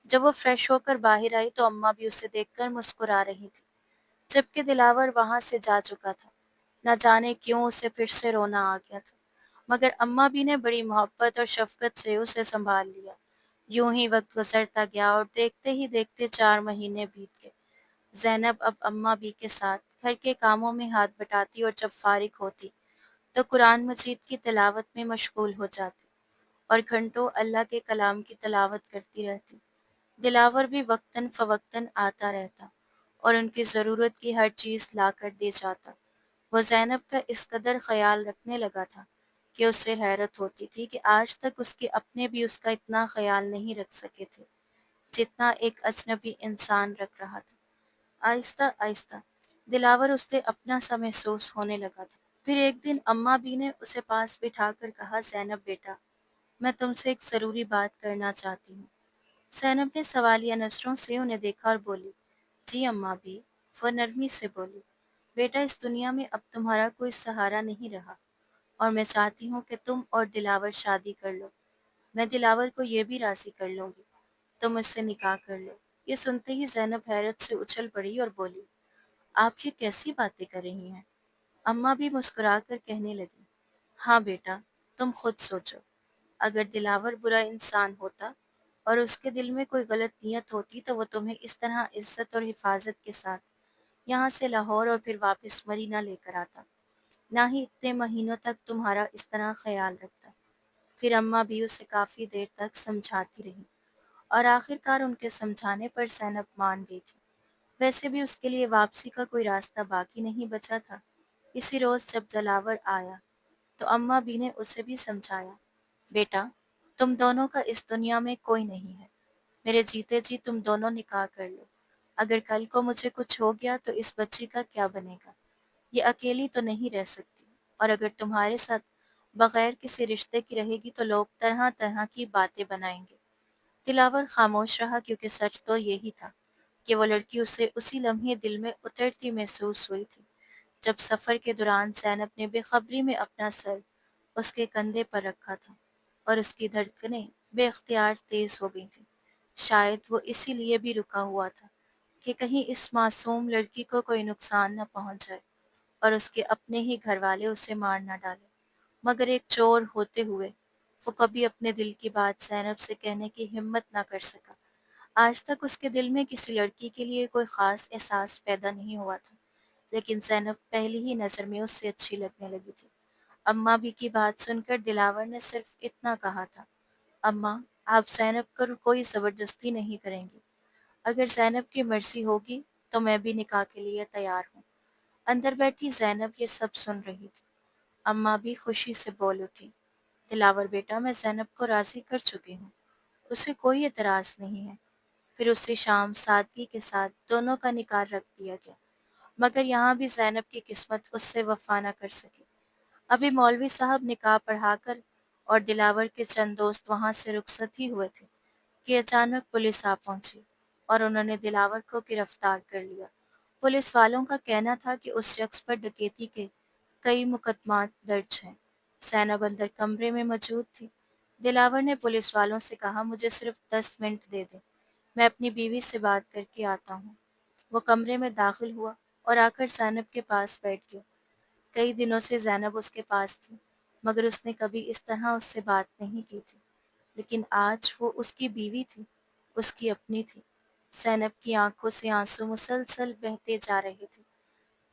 جب وہ فریش ہو کر باہر آئی تو اماں بھی اسے دیکھ کر مسکرا رہی تھی، جبکہ دلاور وہاں سے جا چکا تھا۔ نہ جانے کیوں اسے پھر سے رونا آ گیا تھا، مگر اماں بھی نے بڑی محبت اور شفقت سے اسے سنبھال لیا۔ یوں ہی وقت گزرتا گیا اور دیکھتے ہی دیکھتے 4 مہینے بیت گئے۔ زینب اب اماں بھی کے ساتھ گھر کے کاموں میں ہاتھ بٹاتی اور جب فارغ ہوتی تو قرآن مجید کی تلاوت میں مشغول ہو جاتی اور گھنٹوں اللہ کے کلام کی تلاوت کرتی رہتی۔ دلاور بھی وقتاً فوقتاً آتا رہتا اور ان کی ضرورت کی ہر چیز لا کر دے جاتا۔ وہ زینب کا اس قدر خیال رکھنے لگا تھا کہ اسے حیرت ہوتی تھی کہ آج تک اس کے اپنے بھی اس کا اتنا خیال نہیں رکھ سکے تھے جتنا ایک اجنبی انسان رکھ رہا تھا۔ آہستہ آہستہ دلاور اس سے اپنا سا محسوس ہونے لگا تھا۔ پھر ایک دن اماں بھی نے اسے پاس بٹھا کر کہا، زینب بیٹا، میں تم سے ایک ضروری بات کرنا چاہتی ہوں۔ زینب نے سوالیہ نظروں سے انہیں دیکھا اور بولی، جی اماں بھی۔ وہ نرمی سے بولی، بیٹا اس دنیا میں اب تمہارا کوئی سہارا نہیں رہا اور میں چاہتی ہوں کہ تم اور دلاور شادی کر لو۔ میں دلاور کو یہ بھی راضی کر لوں گی، تم اس سے نکاح کر لو۔ یہ سنتے ہی زینب حیرت سے اچھل پڑی اور بولی، آپ یہ کیسی باتیں کر رہی ہیں؟ اماں بھی مسکرا کر کہنے لگی، ہاں بیٹا، تم خود سوچو، اگر دلاور برا انسان ہوتا اور اس کے دل میں کوئی غلط نیت ہوتی تو وہ تمہیں اس طرح عزت اور حفاظت کے ساتھ یہاں سے لاہور اور پھر واپس مدینہ لے کر آتا، نہ ہی اتنے مہینوں تک تمہارا اس طرح خیال رکھتا۔ پھر اماں بھی اسے کافی دیر تک سمجھاتی رہی اور آخر کار ان کے سمجھانے پر زینب مان گئی تھی۔ ویسے بھی اس کے لیے واپسی کا کوئی راستہ باقی نہیں بچا تھا۔ اسی روز جب دلاور آیا تو اماں بھی نے اسے بھی سمجھایا، بیٹا، تم دونوں کا اس دنیا میں کوئی نہیں ہے، میرے جیتے جی تم دونوں نکاح کر لو۔ اگر کل کو مجھے کچھ ہو گیا تو اس بچی کا کیا بنے گا؟ یہ اکیلی تو نہیں رہ سکتی، اور اگر تمہارے ساتھ بغیر کسی رشتے کی رہے گی تو لوگ طرح طرح کی باتیں بنائیں گے۔ دلاور خاموش رہا کیونکہ سچ تو یہی تھا کہ وہ لڑکی اسے اسی لمحے دل میں اترتی محسوس ہوئی تھی جب سفر کے دوران زینب نے بے خبری میں اپنا سر اس کے کندھے پر رکھا تھا اور اس کی دھڑکنیں بے اختیار تیز ہو گئی تھیں۔ شاید وہ اسی لیے بھی رکا ہوا تھا کہ کہیں اس معصوم لڑکی کو کوئی نقصان نہ پہنچ جائے اور اس کے اپنے ہی گھر والے اسے مار نہ ڈالیں۔ مگر ایک چور ہوتے ہوئے وہ کبھی اپنے دل کی بات زینب سے کہنے کی ہمت نہ کر سکا۔ آج تک اس کے دل میں کسی لڑکی کے لیے کوئی خاص احساس پیدا نہیں ہوا تھا، لیکن زینب پہلی ہی نظر میں اس سے اچھی لگنے لگی تھی۔ اماں بھی کی بات سن کر دلاور نے صرف اتنا کہا تھا، اماں، آپ زینب پر کوئی زبردستی نہیں کریں گی، اگر زینب کی مرضی ہوگی تو میں بھی نکاح کے لیے تیار ہوں۔ اندر بیٹھی زینب یہ سب سن رہی تھی۔ اماں بھی خوشی سے بول اٹھی، دلاور بیٹا، میں زینب کو راضی کر چکی ہوں، اسے کوئی اعتراض نہیں ہے۔ پھر اسی شام سادگی کے ساتھ دونوں کا نکاح رکھ دیا گیا، مگر یہاں بھی زینب کی قسمت اس سے وفا نہ کر سکی۔ ابھی مولوی صاحب نکاح پڑھا کر اور دلاور کے چند دوست وہاں سے رخصت ہی ہوئے تھے کہ اچانک پولیس آ پہنچی اور انہوں نے دلاور کو گرفتار کر لیا۔ پولیس والوں کا کہنا تھا کہ اس شخص پر ڈکیتی کے کئی مقدمات درج ہیں۔ زینب اندر کمرے میں موجود تھی۔ دلاور نے پولیس والوں سے کہا مجھے صرف 10 منٹ دے دیں، میں اپنی بیوی سے بات کر کے آتا ہوں۔ وہ کمرے میں داخل ہوا اور آ کر زینب کے پاس بیٹھ گیا۔ کئی دنوں سے زینب اس کے پاس تھی مگر اس نے کبھی اس طرح اس سے بات نہیں کی تھی، لیکن آج وہ اس کی بیوی تھی، اس کی اپنی تھی۔ زینب کی آنکھوں سے آنسو مسلسل بہتے جا رہے تھے۔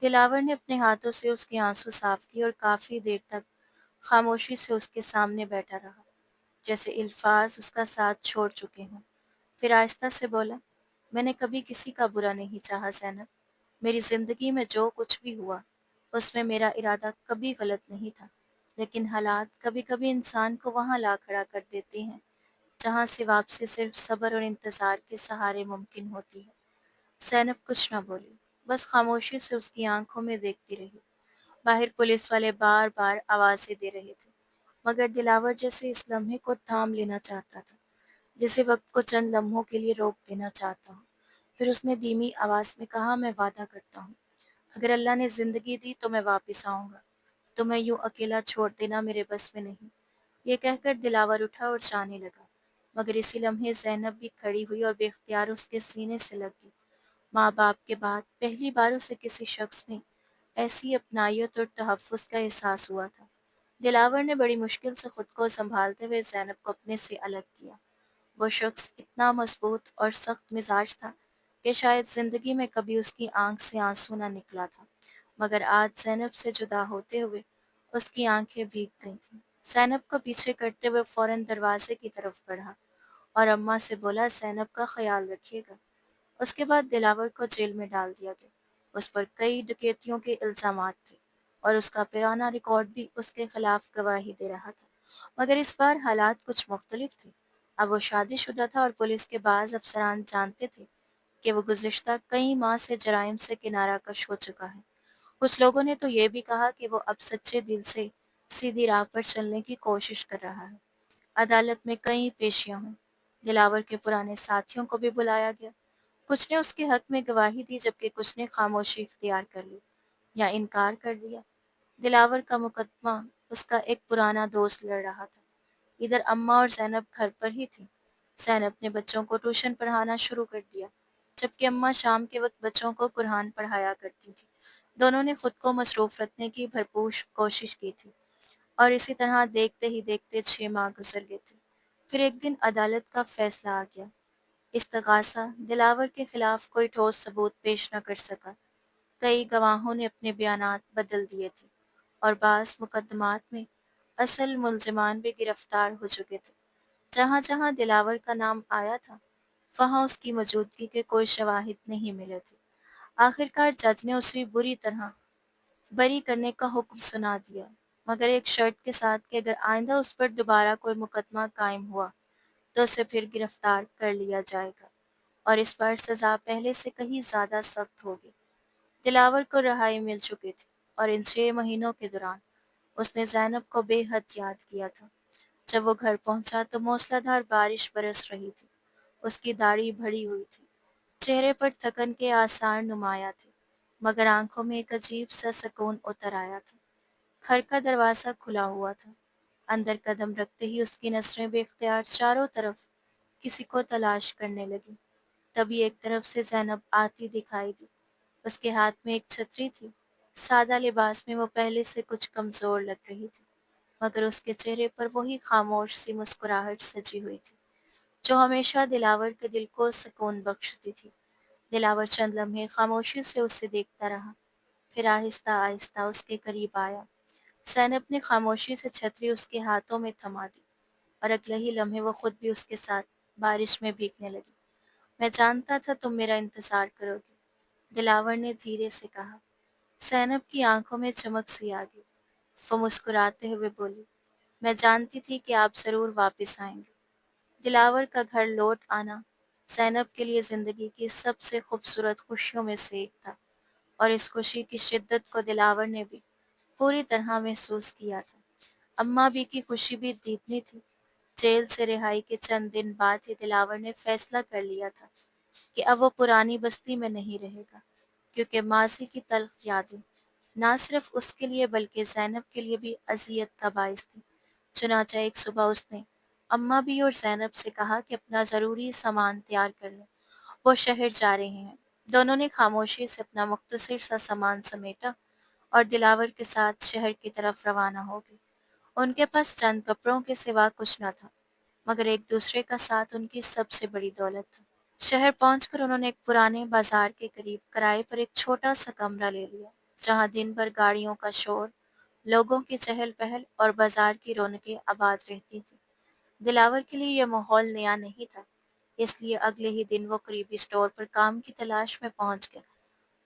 دلاور نے اپنے ہاتھوں سے اس کے آنسو صاف کیے اور کافی دیر تک خاموشی سے اس کے سامنے بیٹھا رہا، جیسے الفاظ اس کا ساتھ چھوڑ چکے ہوں۔ پھر آہستہ سے بولا، میں نے کبھی کسی کا برا نہیں چاہا زینب، میری زندگی میں جو کچھ بھی ہوا اس میں میرا ارادہ کبھی غلط نہیں تھا، لیکن حالات کبھی کبھی انسان کو وہاں لا کھڑا کر دیتے ہیں جہاں سے واپسی صرف صبر اور انتظار کے سہارے ممکن ہوتی ہے۔ زینب کچھ نہ بولی، بس خاموشی سے اس کی آنکھوں میں دیکھتی رہی۔ باہر پولیس والے بار بار آوازیں دے رہے تھے مگر دلاور جیسے اس لمحے کو تھام لینا چاہتا تھا، جیسے وقت کو چند لمحوں کے لیے روک دینا چاہتا ہوں۔ پھر اس نے دھیمی آواز میں کہا، میں وعدہ کرتا ہوں اگر اللہ نے زندگی دی تو میں واپس آؤں گا، تو میں یوں اکیلا چھوڑ دینا میرے بس میں نہیں۔ یہ کہہ کر دلاور اٹھا اور جانے لگا مگر اسی لمحے زینب بھی کھڑی ہوئی اور بے اختیار اس کے سینے سے لگ گئی۔ ماں باپ کے بعد پہلی بار اسے کسی شخص میں ایسی اپنائیت اور تحفظ کا احساس ہوا تھا۔ دلاور نے بڑی مشکل سے خود کو سنبھالتے ہوئے زینب کو اپنے سے الگ کیا۔ وہ شخص اتنا مضبوط اور سخت مزاج تھا کہ شاید زندگی میں کبھی اس کی آنکھ سے آنسو نہ نکلا تھا، مگر آج زینب سے جدا ہوتے ہوئے اس کی آنکھیں بھیگ گئی تھیں۔ زینب کو پیچھے کرتے ہوئے فوراً دروازے کی طرف بڑھا اور اماں سے بولا، زینب کا خیال رکھیے گا۔ اس کے بعد دلاور کو جیل میں ڈال دیا گیا۔ اس پر کئی ڈکیتیوں کے الزامات تھے اور اس کا پرانا ریکارڈ بھی اس کے خلاف گواہی دے رہا تھا، مگر اس بار حالات کچھ مختلف تھے۔ اب وہ شادی شدہ تھا اور پولیس کے بعض افسران جانتے تھے کہ وہ گزشتہ کئی ماہ سے جرائم سے کنارہ کش ہو چکا ہے۔ کچھ لوگوں نے تو یہ بھی کہا کہ وہ اب سچے دل سے سیدھی راہ پر چلنے کی کوشش کر رہا ہے۔ عدالت میں کئی پیشیاں ہوئیں۔ دلاور کے پرانے ساتھیوں کو بھی بلایا گیا۔ کچھ نے اس کے حق میں گواہی دی جبکہ کچھ نے خاموشی اختیار کر لی یا انکار کر دیا۔ دلاور کا مقدمہ اس کا ایک پرانا دوست لڑ رہا تھا۔ ادھر اماں اور زینب گھر پر ہی تھی۔ زینب نے بچوں کو ٹیوشن پڑھانا شروع کر دیا جبکہ اماں شام کے وقت بچوں کو قرآن پڑھایا کرتی تھی۔ دونوں نے خود کو مصروف رکھنے کی بھرپور کوشش کی تھی اور اسی طرح دیکھتے ہی دیکھتے 6 ماہ گزر گئے تھے۔ پھر ایک دن عدالت کا فیصلہ آ گیا۔ استغاثہ دلاور کے خلاف کوئی ٹھوس ثبوت پیش نہ کر سکا۔ کئی گواہوں نے اپنے بیانات بدل دیے تھے اور بعض مقدمات میں اصل ملزمان بھی گرفتار ہو چکے تھے۔ جہاں جہاں دلاور کا نام آیا تھا وہاں اس کی موجودگی کے کوئی شواہد نہیں ملے تھے۔ آخرکار جج نے اسے بری طرح بری کرنے کا حکم سنا دیا مگر ایک شرط کے ساتھ کہ اگر آئندہ اس پر دوبارہ کوئی مقدمہ قائم ہوا تو اسے پھر گرفتار کر لیا جائے گا اور اس پر سزا پہلے سے کہیں زیادہ سخت ہوگی۔ دلاور کو رہائی مل چکی تھی اور ان 6 مہینوں کے دوران اس نے زینب کو بے حد یاد کیا تھا۔ جب وہ گھر پہنچا تو موسلا دھار بارش برس رہی تھی۔ اس کی داڑھی بڑھی ہوئی تھی، چہرے پر تھکن کے آثار نمایاں تھے مگر آنکھوں میں ایک عجیب سا سکون اتر آیا تھا۔ گھر کا دروازہ کھلا ہوا تھا۔ اندر قدم رکھتے ہی اس کی نظریں بے اختیار چاروں طرف کسی کو تلاش کرنے لگی۔ تبھی ایک طرف سے زینب آتی دکھائی دی۔ اس کے ہاتھ میں ایک چھتری تھی۔ سادہ لباس میں وہ پہلے سے کچھ کمزور لگ رہی تھی مگر اس کے چہرے پر وہی خاموش سی مسکراہٹ سجی ہوئی تھی جو ہمیشہ دلاور کے دل کو سکون بخشتی تھی۔ دلاور چند لمحے خاموشی سے اسے دیکھتا رہا، پھر آہستہ آہستہ اس کے قریب آیا۔ زینب نے خاموشی سے چھتری اس کے ہاتھوں میں تھما دی اور اگلے ہی لمحے وہ خود بھی اس کے ساتھ بارش میں بھیگنے لگی۔ میں جانتا تھا تم میرا انتظار کرو گے، دلاور نے دھیرے سے کہا۔ زینب کی آنکھوں میں چمک سی آ گئی۔ وہ مسکراتے ہوئے بولی، میں جانتی تھی کہ آپ ضرور واپس آئیں گے۔ دلاور کا گھر لوٹ آنا زینب کے لیے زندگی کی سب سے خوبصورت خوشیوں میں سے ایک تھا اور اس خوشی کی شدت کو دلاور نے بھی पूरी तरह महसूस किया था। अम्मा भी की खुशी भी दीदनी थी। जेल से रिहाई के चंद दिन बाद ही दिलावर ने फैसला कर लिया था कि अब वो पुरानी बस्ती में नहीं रहेगा, क्योंकि मासी की तल्ख यादें ना सिर्फ उसके लिए बल्कि ज़ैनब के लिए भी अज़ियत का बायस थी। चुनांचे एक सुबह उसने अम्मा भी और ज़ैनब से कहा कि अपना ज़रूरी सामान तैयार कर लें, वो शहर जा रहे हैं। दोनों ने खामोशी से अपना मुख्तसर सा सामान समेटा और दिलावर के साथ शहर की तरफ रवाना हो गए। उनके पास चंद कपड़ों के सिवा कुछ न था, मगर एक दूसरे का साथ उनकी सबसे बड़ी दौलत था। शहर पहुंचकर उन्होंने एक पुराने बाजार के करीब किराए पर एक छोटा सा कमरा ले लिया, जहां दिन भर गाड़ियों का शोर, लोगों की चहल पहल और बाजार की रौनकें आबाद रहती थी। दिलावर के लिए यह माहौल नया नहीं था, इसलिए अगले ही दिन वो करीबी स्टोर पर काम की तलाश में पहुंच गया।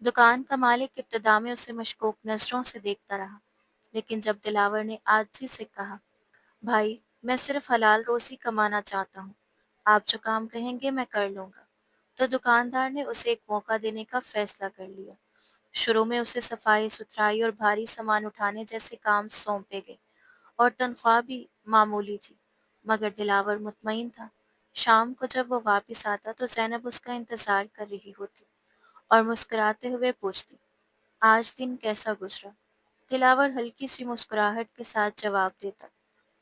दुकान का मालिक इब्तदा में उसे मशकूक नजरों से देखता रहा, लेकिन जब दिलावर ने आजी से कहा, भाई, मैं सिर्फ हलाल रोज़ी कमाना चाहता हूँ, आप जो काम कहेंगे मैं कर लूँगा, तो दुकानदार ने उसे एक मौका देने का फैसला कर लिया। शुरू में उसे सफाई सुथराई और भारी सामान उठाने जैसे काम सौंपे गए और तनख्वाह भी मामूली थी, मगर दिलावर मुतमईन था। शाम को जब वो वापस आता तो ज़ैनब उसका इंतज़ार कर रही होती और मुस्कुराते हुए पूछती, आज दिन कैसा गुजरा? दिलावर हल्की सी मुस्कुराहट के साथ जवाब देता,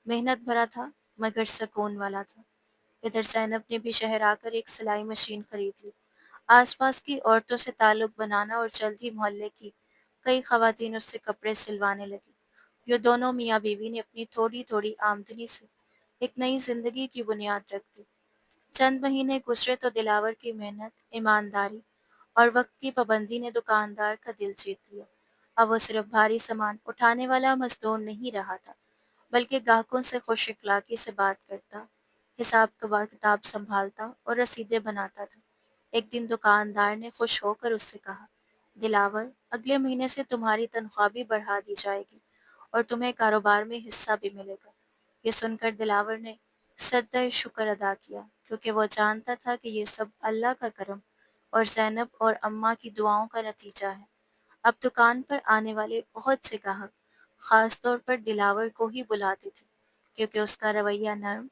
मेहनत भरा था, मगर सुकून वाला था। इधर ज़ैनब ने भी शहर आकर एक सिलाई मशीन खरीद ली। आसपास की औरतों से ताल्लुक बनाना और जल्द ही मोहल्ले की कई खवातीन उससे कपड़े सिलवाने लगी। ये दोनों मियाँ बीवी ने अपनी थोड़ी थोड़ी आमदनी से एक नई जिंदगी की बुनियाद रख दी। चंद महीने गुजरे तो दिलावर की मेहनत, ईमानदारी और वक्त की पाबंदी ने दुकानदार का दिल जीत लिया। अब वो सिर्फ भारी सामान उठाने वाला मजदूर नहीं रहा था, बल्कि ग्राहकों से खुश इखलाकी से बात करता, हिसाब किताब संभालता और रसीदें बनाता था। एक दिन दुकानदार ने खुश होकर उससे कहा, दिलावर, अगले महीने से तुम्हारी तनख्वाह भी बढ़ा दी जाएगी और तुम्हें कारोबार में हिस्सा भी मिलेगा। ये सुनकर दिलावर ने सजदा शुक्र अदा किया, क्योंकि वो जानता था कि ये सब अल्लाह का करम और ज़ैनब और अम्मा की दुआओं का नतीजा है। अब दुकान पर आने वाले बहुत से ग्राहक खास तौर पर दिलावर को ही बुलाते थे, क्योंकि उसका रवैया नर्म,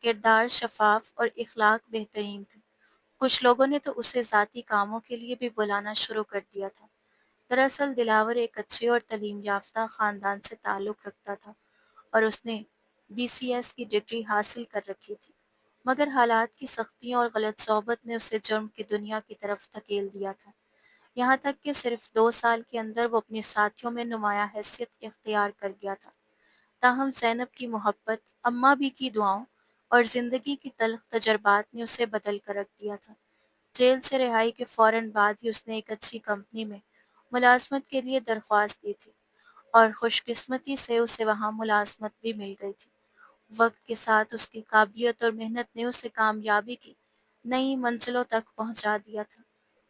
किरदार शफाफ और इखलाक बेहतरीन थे। कुछ लोगों ने तो उसे ज़ाती कामों के लिए भी बुलाना शुरू कर दिया था। दरअसल दिलावर एक अच्छे और तालीम याफ्ता ख़ानदान से ताल्लुक़ रखता था और उसने बीसीएस की डिग्री हासिल कर रखी थी, मगर हालात की सख्तियों और गलत सोहबत ने उसे जुर्म की दुनिया की तरफ धकेल दिया था। यहाँ तक कि सिर्फ 2 साल के अंदर वो अपने साथियों में नुमाया हैसियत इख्तियार कर गया था। ताहम ज़ैनब की मोहब्बत, अम्मा भी की दुआओं और ज़िंदगी की तल्ख तजर्बात ने उसे बदल कर रख दिया था। जेल से रिहाई के फ़ौरन बाद ही उसने एक अच्छी कंपनी में मुलाजमत के लिए दरख्वास्त दी थी और खुशकिस्मती से उसे वहाँ मुलाजमत भी मिल गई थी। वक्त के साथ उसकी काबिलियत और मेहनत ने उसे कामयाबी की नई मंजिलों तक पहुँचा दिया था।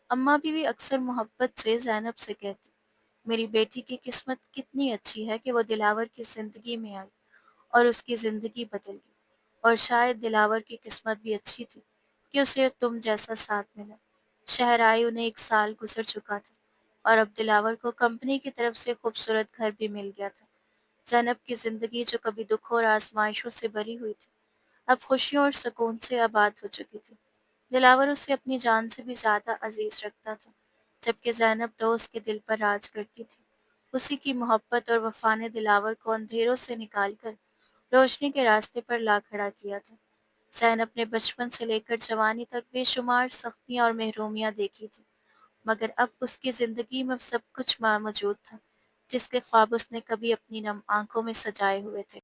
अम्मा बीवी अक्सर मोहब्बत से ज़ैनब से कहती, मेरी बेटी की किस्मत कितनी अच्छी है कि वो दिलावर की ज़िंदगी में आई और उसकी ज़िंदगी बदल गई। और शायद दिलावर की किस्मत भी अच्छी थी कि उसे तुम जैसा साथ मिला। शहर आए उन्हें 1 साल गुजर चुका था और अब दिलावर को कंपनी की तरफ से खूबसूरत घर भी मिल गया था। ज़ैनब की ज़िंदगी जो कभी दुखों और आजमाइशों से भरी हुई थी, अब खुशियों और सुकून से आबाद हो चुकी थी। दिलावर उसे अपनी जान से भी ज़्यादा अजीज रखता था, जबकि ज़ैनब तो उसके दिल पर राज करती थी। उसी की मोहब्बत और वफ़ा ने दिलावर को अंधेरों से निकालकर रोशनी के रास्ते पर ला खड़ा किया था। ज़ैनब ने बचपन से लेकर जवानी तक बेशुमार सख्तियाँ और महरूमियाँ देखी थी, मगर अब उसकी ज़िंदगी में सब कुछ मौजूद था, जिसके ख्वाब उसने कभी अपनी नम आंखों में सजाए हुए थे।